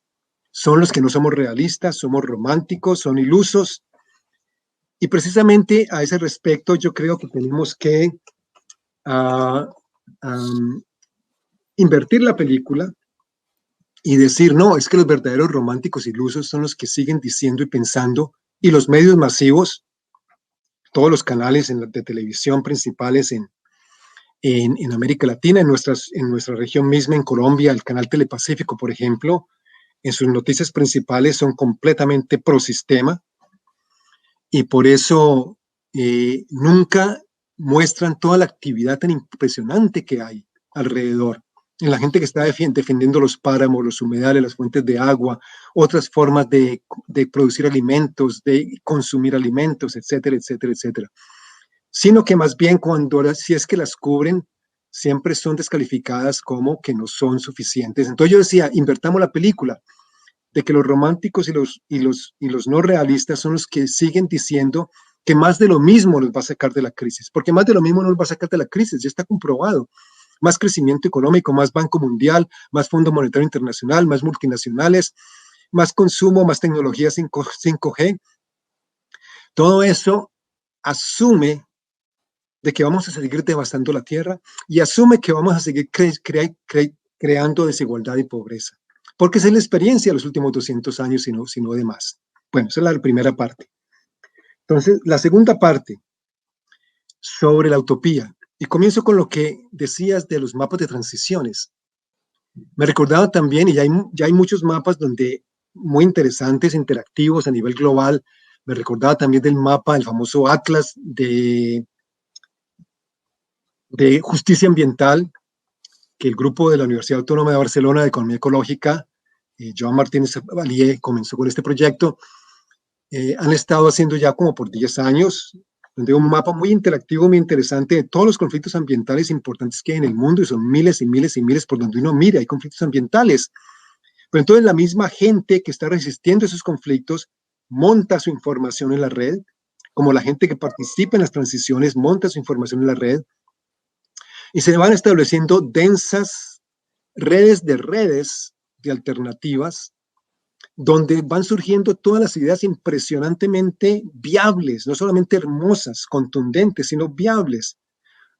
son los que no somos realistas, somos románticos, son ilusos. Y precisamente a ese respecto yo creo que tenemos que invertir la película y decir, no, es que los verdaderos románticos ilusos son los que siguen diciendo y pensando, y los medios masivos, todos los canales de televisión principales en América Latina, en nuestra región misma, en Colombia, el canal Telepacífico, por ejemplo, en sus noticias principales son completamente pro sistema y por eso nunca muestran toda la actividad tan impresionante que hay alrededor. en la gente que está defendiendo los páramos, los humedales, las fuentes de agua, otras formas de producir alimentos, de consumir alimentos, etcétera, etcétera, etcétera. Sino que más bien si es que las cubren, siempre son descalificadas como que no son suficientes. Entonces yo decía, invertamos la película, de que los románticos y los no realistas son los que siguen diciendo que más de lo mismo nos va a sacar de la crisis, porque más de lo mismo no nos va a sacar de la crisis, ya está comprobado. Más crecimiento económico, más Banco Mundial, más Fondo Monetario Internacional, más multinacionales, más consumo, más tecnología 5G. Todo eso asume de que vamos a seguir devastando la tierra y asume que vamos a seguir creando desigualdad y pobreza. Porque esa es la experiencia de los últimos 200 años, sino de más. Bueno, esa es la primera parte. Entonces, la segunda parte, sobre la utopía. Y comienzo con lo que decías de los mapas de transiciones. Me recordaba también, y ya hay muchos mapas muy interesantes, interactivos a nivel global. Me recordaba también del mapa, el famoso Atlas de justicia ambiental, que el grupo de la Universidad Autónoma de Barcelona de Economía Ecológica, Joan Martínez Valier, comenzó con este proyecto. Han estado haciendo ya como por 10 años, donde hay un mapa muy interactivo, muy interesante de todos los conflictos ambientales importantes que hay en el mundo, y son miles y miles y miles por donde uno mira, hay conflictos ambientales. Pero entonces la misma gente que está resistiendo esos conflictos monta su información en la red, como la gente que participa en las transiciones monta su información en la red, y se van estableciendo densas redes de alternativas, donde van surgiendo todas las ideas impresionantemente viables, no solamente hermosas, contundentes, sino viables,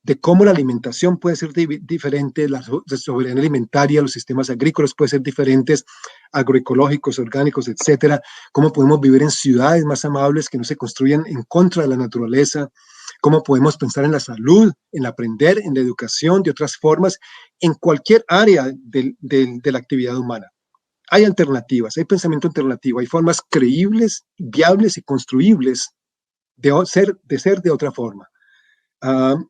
de cómo la alimentación puede ser diferente, la soberanía alimentaria, los sistemas agrícolas pueden ser diferentes, agroecológicos, orgánicos, etcétera, cómo podemos vivir en ciudades más amables que no se construyan en contra de la naturaleza, cómo podemos pensar en la salud, en aprender, en la educación, de otras formas, en cualquier área de la actividad humana. Hay alternativas, hay pensamiento alternativo, hay formas creíbles, viables y construibles de ser de otra forma.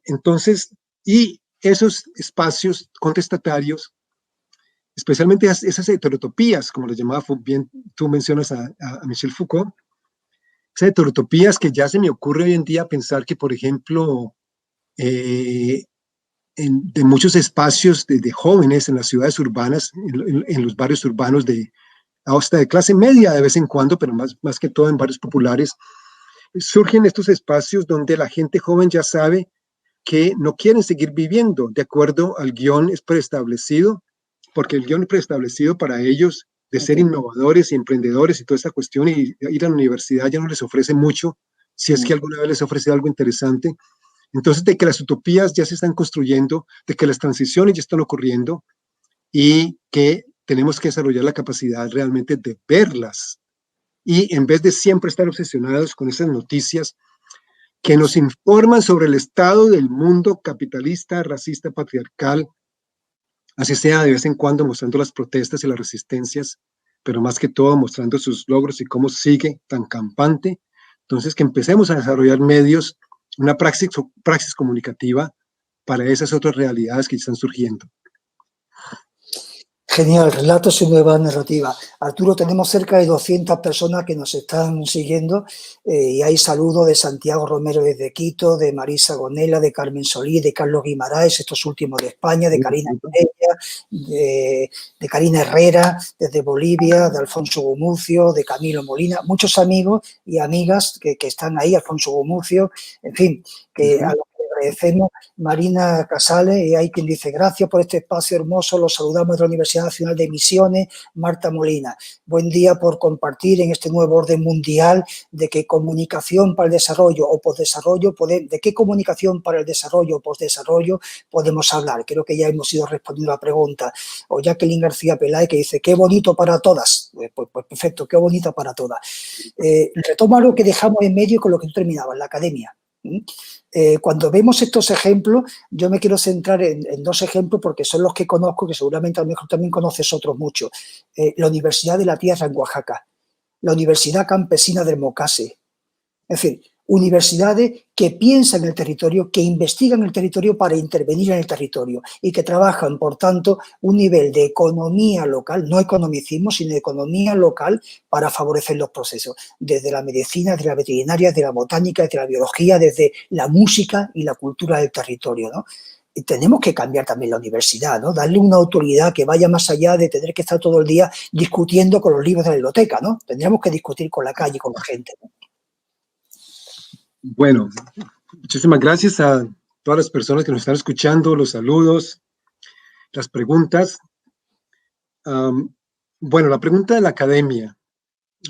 Entonces, y esos espacios contestatarios, especialmente esas heterotopías, como les llamaba bien, tú mencionas a Michel Foucault, esas heterotopías que ya se me ocurre hoy en día pensar que, por ejemplo, de muchos espacios de jóvenes en las ciudades urbanas, en los barrios urbanos hasta de clase media de vez en cuando, pero más que todo en barrios populares, surgen estos espacios donde la gente joven ya sabe que no quieren seguir viviendo de acuerdo al guión preestablecido, porque el guión preestablecido para ellos de ser innovadores y emprendedores y toda esta cuestión, y ir a la universidad ya no les ofrece mucho, si es que alguna vez les ofrece algo interesante. Entonces, de que las utopías ya se están construyendo, de que las transiciones ya están ocurriendo y que tenemos que desarrollar la capacidad realmente de verlas. Y en vez de siempre estar obsesionados con esas noticias que nos informan sobre el estado del mundo capitalista, racista, patriarcal, así sea de vez en cuando mostrando las protestas y las resistencias, pero más que todo mostrando sus logros y cómo sigue tan campante. Entonces, que empecemos a desarrollar medios, una praxis comunicativa para esas otras realidades que están surgiendo. Genial, relatos y nueva narrativa. Arturo, tenemos cerca de 200 personas que nos están siguiendo y hay saludos de Santiago Romero desde Quito, de Marisa Gonela, de Carmen Solís, de Carlos Guimaraes, estos últimos de España, de Karina Morella, de Karina Herrera, desde Bolivia, de Alfonso Gumucio, de Camilo Molina, muchos amigos y amigas que están ahí, Alfonso Gumucio, en fin, que a los que agradecemos. Marina Casales, y hay quien dice, gracias por este espacio hermoso, los saludamos de la Universidad Nacional de Misiones, Marta Molina. Buen día por compartir en este nuevo orden mundial de qué comunicación para el desarrollo o postdesarrollo, de qué comunicación para el desarrollo o postdesarrollo podemos hablar. Creo que ya hemos ido respondiendo a la pregunta. O Jacqueline García Peláez que dice, qué bonito para todas. Pues perfecto, qué bonito para todas. Retomo algo que dejamos en medio con lo que tú terminabas, la academia. Cuando vemos estos ejemplos, yo me quiero centrar en dos ejemplos porque son los que conozco, que seguramente a lo mejor también conoces otros muchos. La Universidad de la Tierra en Oaxaca, la Universidad Campesina del Mocase. En fin, universidades que piensan en el territorio, que investigan el territorio para intervenir en el territorio y que trabajan, por tanto, un nivel de economía local, no economicismo, sino economía local para favorecer los procesos, desde la medicina, desde la veterinaria, desde la botánica, desde la biología, desde la música y la cultura del territorio, ¿no? Y tenemos que cambiar también la universidad, ¿no? Darle una autoridad que vaya más allá de tener que estar todo el día discutiendo con los libros de la biblioteca, ¿no? Tendríamos que discutir con la calle, con la gente, ¿no? Bueno, muchísimas gracias a todas las personas que nos están escuchando, los saludos, las preguntas. Bueno, la pregunta de la academia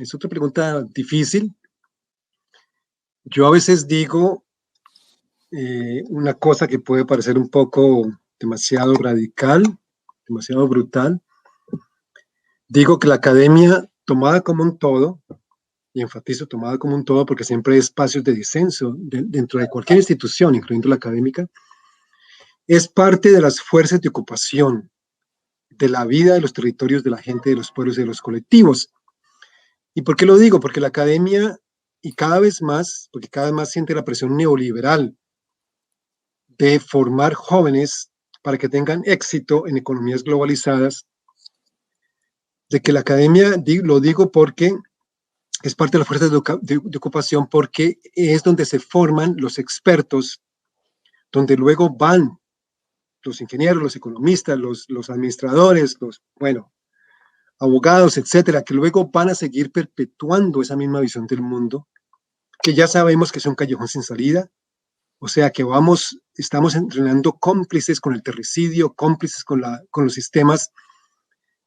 es otra pregunta difícil. Yo a veces digo una cosa que puede parecer un poco demasiado radical, demasiado brutal. Digo que la academia, tomada como un todo, y enfatizo tomada como un todo porque siempre hay espacios de disenso dentro de cualquier institución, incluyendo la académica, es parte de las fuerzas de ocupación de la vida de los territorios, de la gente, de los pueblos y de los colectivos. ¿Y por qué lo digo? Porque la academia, y cada vez más, porque cada vez más siente la presión neoliberal de formar jóvenes para que tengan éxito en economías globalizadas, de que la academia, lo digo porque es parte de las fuerzas de ocupación, porque es donde se forman los expertos, donde luego van los ingenieros, los economistas, los administradores, bueno, abogados, etcétera, que luego van a seguir perpetuando esa misma visión del mundo, que ya sabemos que es un callejón sin salida. O sea que estamos entrenando cómplices con el terricidio, cómplices con los sistemas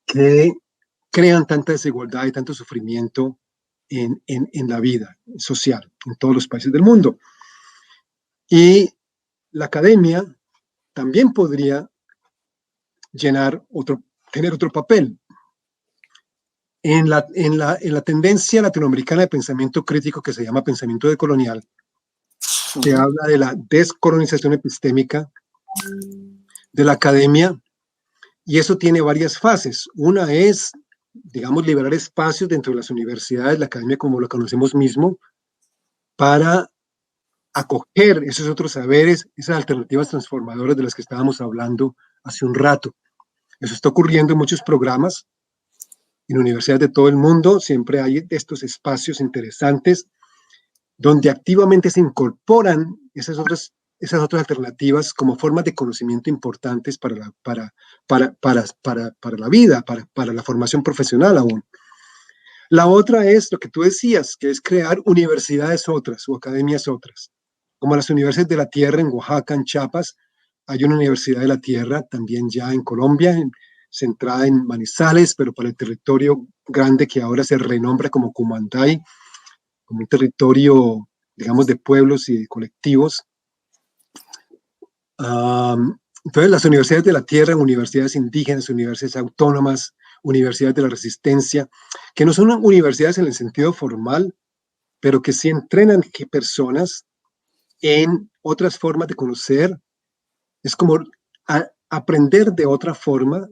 que crean tanta desigualdad y tanto sufrimiento en la vida social en todos los países del mundo. Y la academia también podría tener otro papel. En la tendencia latinoamericana de pensamiento crítico que se llama pensamiento decolonial, se habla de la descolonización epistémica de la academia, y eso tiene varias fases. Una es, digamos, liberar espacios dentro de las universidades, la academia como lo conocemos mismo, para acoger esos otros saberes, esas alternativas transformadoras de las que estábamos hablando hace un rato. Eso está ocurriendo en muchos programas, en universidades de todo el mundo, siempre hay estos espacios interesantes donde activamente se incorporan esas otras alternativas como formas de conocimiento importantes para la vida, para la formación profesional aún. La otra es lo que tú decías, que es crear universidades otras o academias otras, como las universidades de la tierra en Oaxaca, en Chiapas. Hay una universidad de la tierra también ya en Colombia, centrada en Manizales, pero para el territorio grande que ahora se renombra como Cumanday, como un territorio, digamos, de pueblos y de colectivos. Entonces, las universidades de la tierra, universidades indígenas, universidades autónomas, universidades de la resistencia, que no son universidades en el sentido formal, pero que sí entrenan personas en otras formas de conocer. Es como aprender de otra forma,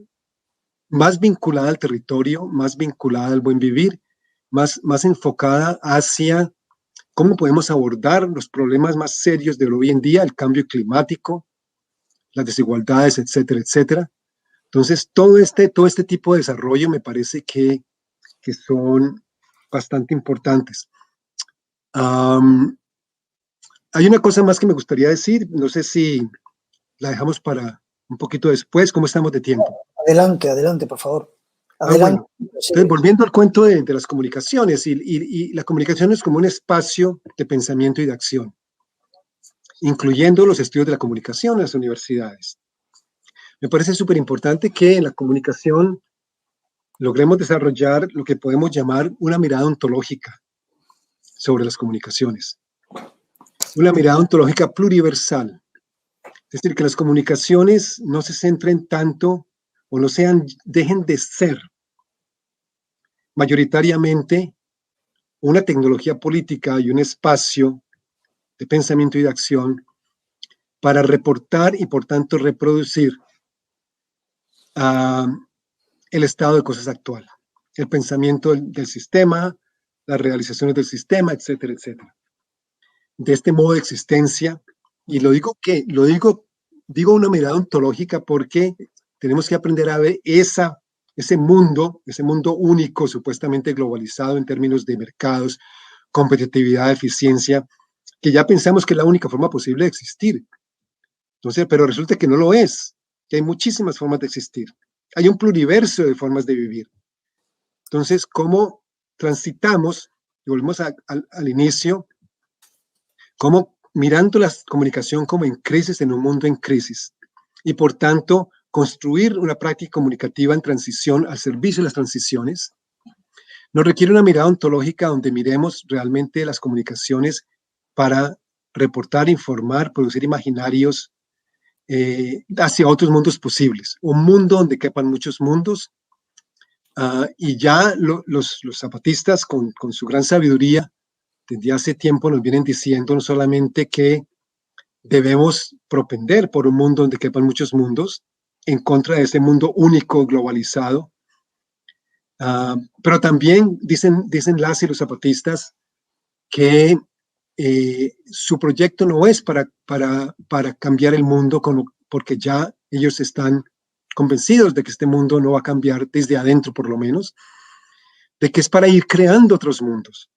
más vinculada al territorio, más vinculada al buen vivir, más enfocada hacia cómo podemos abordar los problemas más serios de hoy en día, el cambio climático, las desigualdades, etcétera, etcétera. Entonces, todo este tipo de desarrollo me parece que son bastante importantes. Hay una cosa más que me gustaría decir, no sé si la dejamos para un poquito después. ¿Cómo estamos de tiempo? Adelante, por favor. Adelante. Bueno. Entonces, volviendo al cuento de las comunicaciones, y la comunicación es como un espacio de pensamiento y de acción, incluyendo los estudios de la comunicación en las universidades. Me parece súper importante que en la comunicación logremos desarrollar lo que podemos llamar una mirada ontológica sobre las comunicaciones. Una mirada ontológica pluriversal. Es decir, que las comunicaciones no se centren tanto o no dejen de ser mayoritariamente una tecnología política y un espacio de pensamiento y de acción para reportar y por tanto reproducir el estado de cosas actual, el pensamiento del sistema, las realizaciones del sistema, etcétera, etcétera. de este modo de existencia. Y digo una mirada ontológica porque tenemos que aprender a ver ese mundo único, supuestamente globalizado en términos de mercados, competitividad, eficiencia, que ya pensamos que es la única forma posible de existir. Entonces, pero resulta que no lo es, que hay muchísimas formas de existir. Hay un pluriverso de formas de vivir. Entonces, ¿cómo transitamos? Y volvemos al inicio, como mirando la comunicación como en crisis, en un mundo en crisis, y por tanto construir una práctica comunicativa en transición al servicio de las transiciones, nos requiere una mirada ontológica donde miremos realmente las comunicaciones para reportar, informar, producir imaginarios hacia otros mundos posibles, un mundo donde quepan muchos mundos, y ya los zapatistas con su gran sabiduría desde hace tiempo nos vienen diciendo no solamente que debemos propender por un mundo donde quepan muchos mundos, en contra de ese mundo único, globalizado, pero también dicen Las y los zapatistas que su proyecto no es para cambiar el mundo, porque ya ellos están convencidos de que este mundo no va a cambiar desde adentro, por lo menos, de que es para ir creando otros mundos.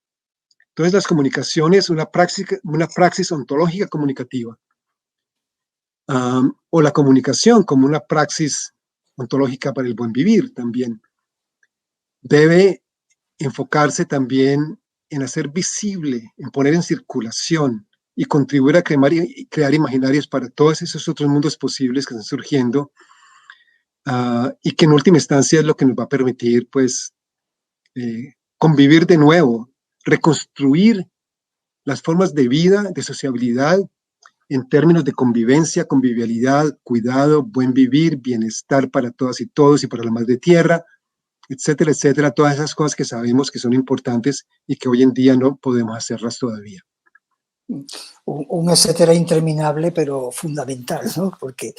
Entonces, las comunicaciones, una praxis ontológica comunicativa, o la comunicación como una praxis ontológica para el buen vivir también, debe enfocarse también en hacer visible, en poner en circulación y contribuir a crear imaginarios para todos esos otros mundos posibles que están surgiendo, y que en última instancia es lo que nos va a permitir, pues, convivir de nuevo, reconstruir las formas de vida, de sociabilidad, en términos de convivencia, convivialidad, cuidado, buen vivir, bienestar para todas y todos y para la madre tierra, etcétera, etcétera, todas esas cosas que sabemos que son importantes y que hoy en día no podemos hacerlas todavía. Un etcétera interminable, pero fundamental, ¿no? Porque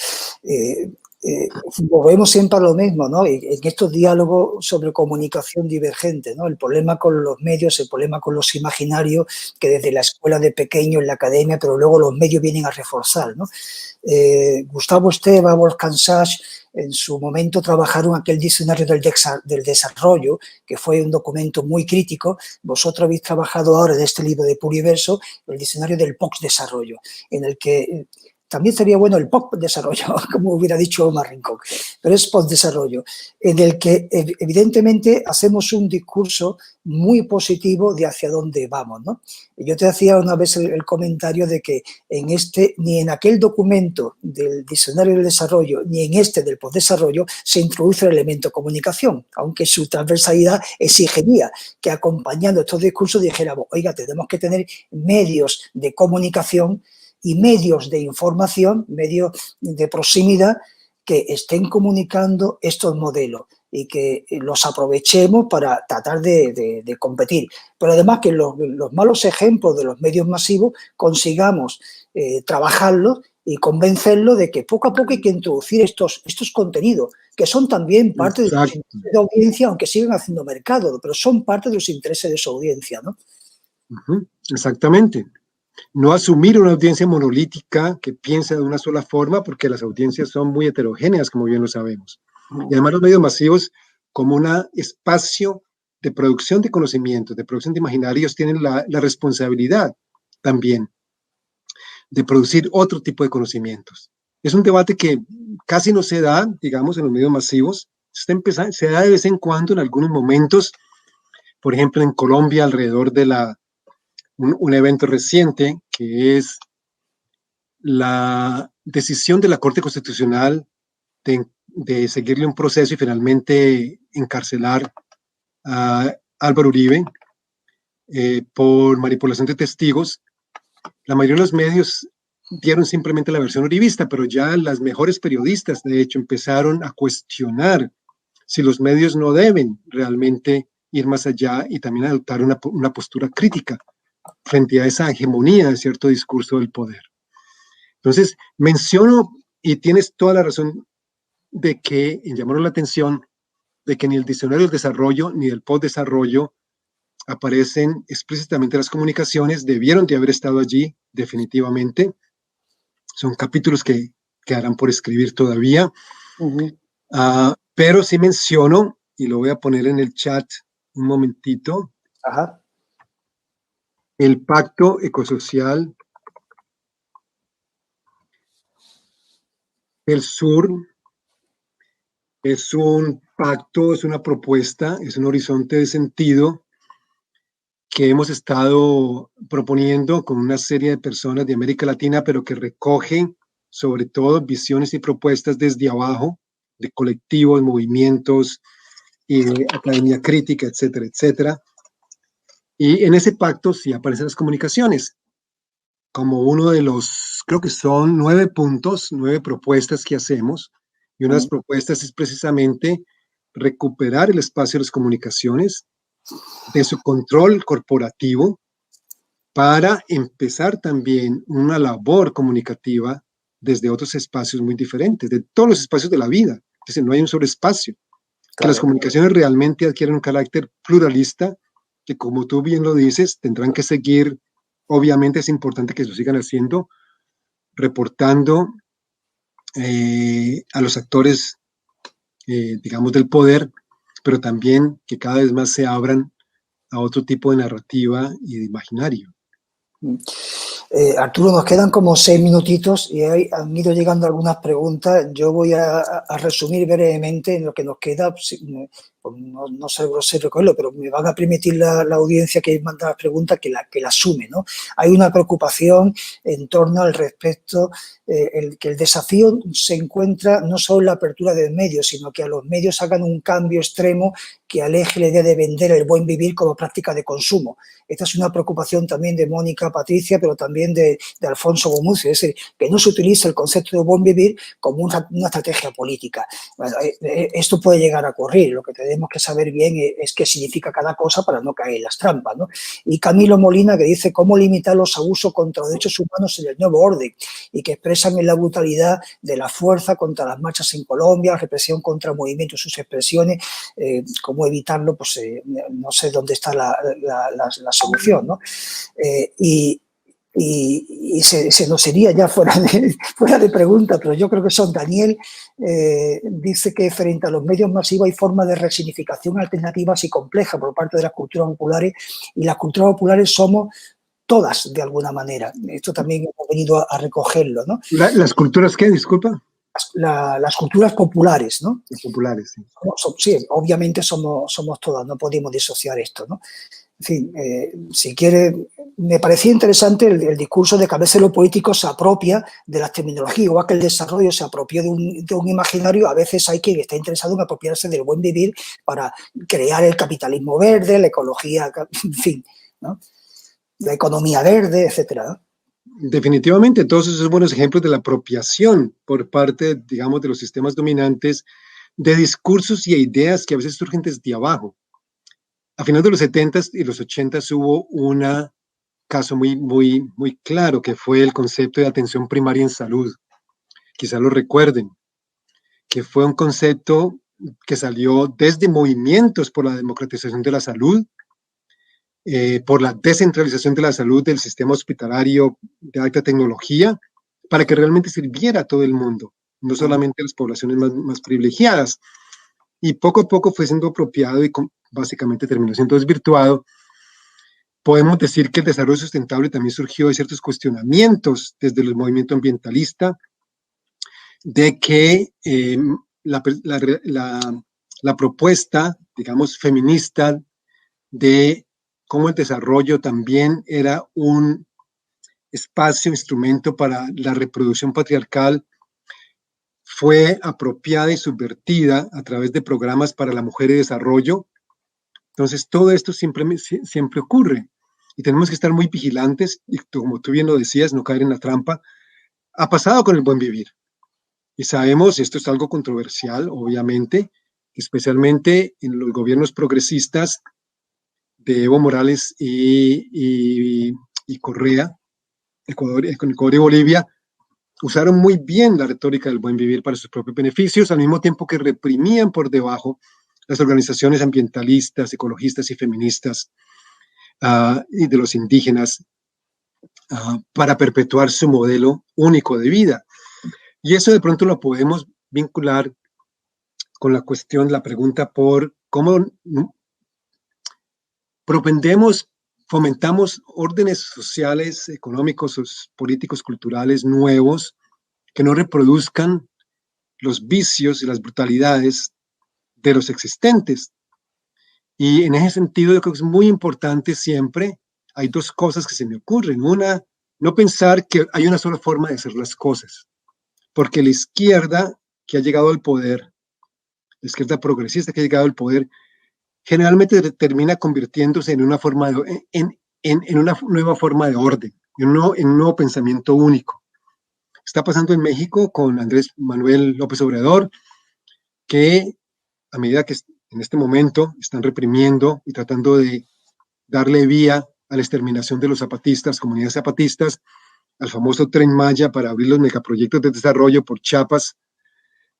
volvemos siempre a lo mismo, ¿no? En estos diálogos sobre comunicación divergente, ¿no? El problema con los medios, el problema con los imaginarios, que desde la escuela de pequeño, en la academia, pero luego los medios vienen a reforzar, ¿no? Gustavo Esteva, Wolfgang Sachs, en su momento trabajaron aquel diccionario del desarrollo, que fue un documento muy crítico. Vosotros habéis trabajado ahora en este libro de Pluriverso, el diccionario del post-desarrollo, en el que también sería bueno el post-desarrollo, como hubiera dicho Omar Rincón, pero es post-desarrollo, en el que evidentemente hacemos un discurso muy positivo de hacia dónde vamos, ¿no? Yo te hacía una vez el comentario de que ni en aquel documento del diccionario del desarrollo, ni en este del post-desarrollo, se introduce el elemento comunicación, aunque su transversalidad exigiría que acompañando estos discursos dijéramos, oiga, tenemos que tener medios de comunicación y medios de información, medios de proximidad que estén comunicando estos modelos y que los aprovechemos para tratar de competir. Pero además que los malos ejemplos de los medios masivos consigamos trabajarlos y convencerlos de que poco a poco hay que introducir estos contenidos, que son también parte de los intereses de audiencia, aunque sigan haciendo mercado, pero son parte de los intereses de su audiencia, ¿no? Exactamente. No asumir una audiencia monolítica que piensa de una sola forma, porque las audiencias son muy heterogéneas, como bien lo sabemos. Y además los medios masivos, como un espacio de producción de conocimientos, de producción de imaginarios, tienen la responsabilidad también de producir otro tipo de conocimientos. Es un debate que casi no se da, digamos, en los medios masivos. Se da de vez en cuando, en algunos momentos, por ejemplo, en Colombia, alrededor de un evento reciente, que es la decisión de la Corte Constitucional de seguirle un proceso y finalmente encarcelar a Álvaro Uribe por manipulación de testigos. La mayoría de los medios dieron simplemente la versión uribista, pero ya las mejores periodistas, de hecho, empezaron a cuestionar si los medios no deben realmente ir más allá y también adoptar una postura crítica frente a esa hegemonía de cierto discurso del poder. Entonces, menciono, y tienes toda la razón, de que llamaron la atención de que ni el diccionario del desarrollo ni el post-desarrollo aparecen explícitamente las comunicaciones, debieron de haber estado allí definitivamente. Son capítulos que quedarán por escribir todavía. Pero sí menciono, y lo voy a poner en el chat un momentito, Ajá. el Pacto Ecosocial del Sur. Es un pacto, es una propuesta, es un horizonte de sentido que hemos estado proponiendo con una serie de personas de América Latina, pero que recoge sobre todo visiones y propuestas desde abajo, de colectivos, movimientos, y de academia crítica, etcétera, etcétera. Y en ese pacto sí aparecen las comunicaciones como uno de los, creo que son 9 puntos, 9 propuestas que hacemos. Y una de las propuestas es precisamente recuperar el espacio de las comunicaciones, de su control corporativo, para empezar también una labor comunicativa desde otros espacios muy diferentes, de todos los espacios de la vida. Es decir, no hay un solo espacio. Que las comunicaciones realmente adquieren un carácter pluralista, que como tú bien lo dices, tendrán que seguir, obviamente es importante que lo sigan haciendo, reportando a los actores, digamos, del poder, pero también que cada vez más se abran a otro tipo de narrativa y de imaginario. Arturo, nos quedan como 6 minutitos y han ido llegando algunas preguntas. Yo voy a resumir brevemente en lo que nos queda. No sé grosero con pero me van a permitir la audiencia que manda las preguntas que la asume, ¿no? Hay una preocupación en torno al respecto, que el desafío se encuentra no solo en la apertura de medios, sino que a los medios hagan un cambio extremo que aleje la idea de vender el buen vivir como práctica de consumo. Esta es una preocupación también de Mónica Patricia, pero también de Alfonso Gumucio, es decir, que no se utilice el concepto de buen vivir como una estrategia política. Bueno, esto puede llegar a ocurrir, lo que tenemos que saber bien es qué significa cada cosa para no caer en las trampas, ¿no? Y Camilo Molina, que dice cómo limitar los abusos contra los derechos humanos en el nuevo orden, y que expresan en la brutalidad de la fuerza contra las marchas en Colombia, represión contra movimientos, sus expresiones, cómo evitarlo, pues no sé dónde está la solución, ¿no? Y se nos iría ya fuera de pregunta, pero yo creo que son Daniel, dice que frente a los medios masivos hay formas de resignificación alternativas y complejas por parte de las culturas populares, y las culturas populares somos todas de alguna manera. Esto también hemos venido a recogerlo, ¿no? ¿Las culturas qué? Disculpa. Las culturas populares, ¿no? Las populares, sí. Sí, obviamente somos todas, no podemos disociar esto, ¿no? En fin, si quiere, me parecía interesante el discurso de que a veces lo político se apropia de las terminologías, igual que el desarrollo se apropió de un imaginario, a veces hay quien está interesado en apropiarse del buen vivir para crear el capitalismo verde, la ecología, en fin, ¿no? La economía verde, etcétera, ¿no? Definitivamente, todos esos buenos ejemplos de la apropiación por parte, digamos, de los sistemas dominantes de discursos y ideas que a veces surgen desde abajo. A finales de los 70s y los 80s hubo un caso muy claro, que fue el concepto de atención primaria en salud. Quizás lo recuerden, que fue un concepto que salió desde movimientos por la democratización de la salud, por la descentralización de la salud del sistema hospitalario de alta tecnología, para que realmente sirviera a todo el mundo, no solamente a las poblaciones más privilegiadas. Y poco a poco fue siendo apropiado y básicamente terminó siendo desvirtuado. Podemos decir que el desarrollo sustentable también surgió de ciertos cuestionamientos desde el movimiento ambientalista, de que la propuesta, digamos, feminista de cómo el desarrollo también era un espacio, instrumento para la reproducción patriarcal, fue apropiada y subvertida a través de programas para la mujer y desarrollo. Entonces, todo esto siempre ocurre y tenemos que estar muy vigilantes y, como tú bien lo decías, no caer en la trampa. Ha pasado con el buen vivir y sabemos, esto es algo controversial, obviamente, especialmente en los gobiernos progresistas de Evo Morales y Correa, Ecuador y Bolivia, usaron muy bien la retórica del buen vivir para sus propios beneficios, al mismo tiempo que reprimían por debajo las organizaciones ambientalistas, ecologistas y feministas y de los indígenas para perpetuar su modelo único de vida. Y eso de pronto lo podemos vincular con la cuestión, la pregunta por cómo fomentamos órdenes sociales, económicos, políticos, culturales nuevos que no reproduzcan los vicios y las brutalidades de los existentes. Y en ese sentido, yo creo que es muy importante siempre, hay dos cosas que se me ocurren. Una, no pensar que hay una sola forma de hacer las cosas, porque la izquierda que ha llegado al poder, la izquierda progresista que ha llegado al poder, generalmente termina convirtiéndose en una forma en una nueva forma de orden, en un nuevo pensamiento único. Está pasando en México con Andrés Manuel López Obrador, que a medida que en este momento están reprimiendo y tratando de darle vía a la exterminación de los zapatistas, comunidades zapatistas, al famoso Tren Maya para abrir los megaproyectos de desarrollo por Chiapas,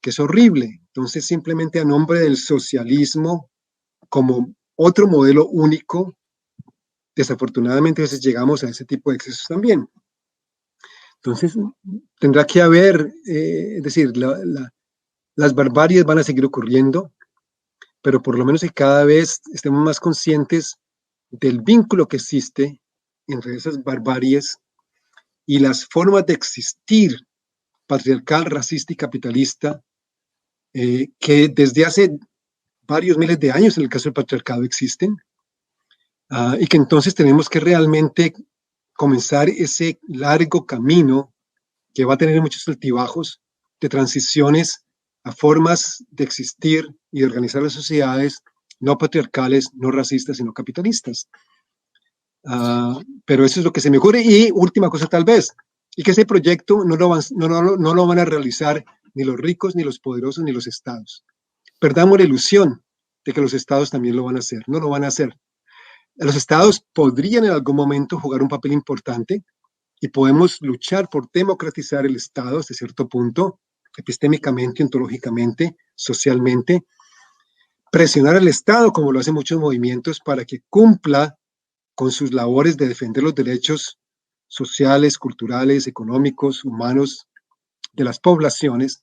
que es horrible. Entonces, simplemente a nombre del socialismo, como otro modelo único, desafortunadamente a veces llegamos a ese tipo de excesos también. Entonces, tendrá que haber, es decir, las barbaries van a seguir ocurriendo, pero por lo menos que cada vez estemos más conscientes del vínculo que existe entre esas barbaries y las formas de existir patriarcal, racista y capitalista que desde hace varios miles de años en el caso del patriarcado existen, y que entonces tenemos que realmente comenzar ese largo camino que va a tener muchos altibajos de transiciones a formas de existir y de organizar las sociedades no patriarcales, no racistas, sino capitalistas. Pero eso es lo que se me ocurre. Y última cosa tal vez, y que ese proyecto no lo van a realizar ni los ricos, ni los poderosos, ni los estados. Perdamos la ilusión de que los estados también lo van a hacer. No lo van a hacer. Los estados podrían en algún momento jugar un papel importante y podemos luchar por democratizar el estado hasta cierto punto, epistémicamente, ontológicamente, socialmente, presionar al estado, como lo hacen muchos movimientos, para que cumpla con sus labores de defender los derechos sociales, culturales, económicos, humanos de las poblaciones,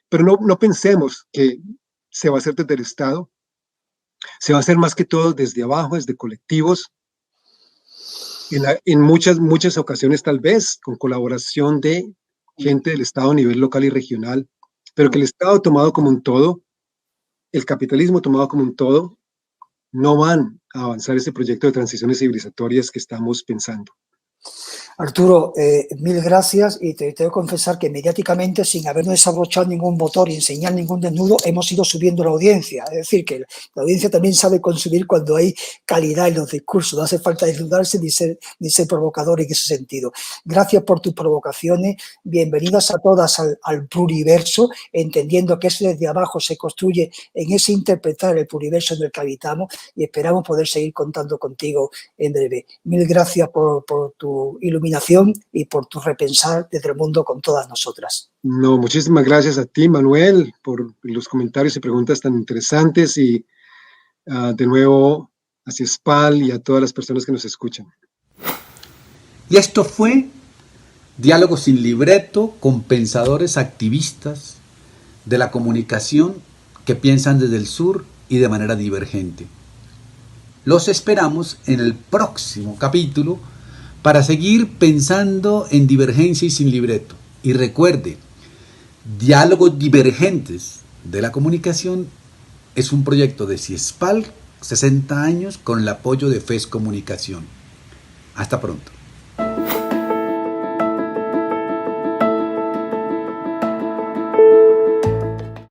pero no pensemos que se va a hacer desde el Estado, se va a hacer más que todo desde abajo, desde colectivos, en muchas ocasiones tal vez con colaboración de gente del Estado a nivel local y regional, pero que el Estado tomado como un todo, el capitalismo tomado como un todo, no van a avanzar ese proyecto de transiciones civilizatorias que estamos pensando. Arturo, mil gracias, y te tengo que confesar que mediáticamente, sin habernos desabrochado ningún motor y enseñar ningún desnudo, hemos ido subiendo la audiencia. Es decir, que la audiencia también sabe consumir cuando hay calidad en los discursos. No hace falta desnudarse ni ser provocador en ese sentido. Gracias por tus provocaciones. Bienvenidas a todas al pluriverso, entendiendo que eso desde abajo se construye en ese interpretar el pluriverso en el que habitamos, y esperamos poder seguir contando contigo en breve. Mil gracias por tu iluminación y por tu repensar desde el mundo con todas nosotras. No, muchísimas gracias a ti, Manuel, por los comentarios y preguntas tan interesantes, y de nuevo a CIESPAL y a todas las personas que nos escuchan. Y esto fue Diálogo sin Libreto con pensadores activistas de la comunicación que piensan desde el sur y de manera divergente. Los esperamos en el próximo capítulo para seguir pensando en divergencia y sin libreto. Y recuerde, Diálogos Divergentes de la Comunicación es un proyecto de CIESPAL, 60 años, con el apoyo de FES Comunicación. Hasta pronto.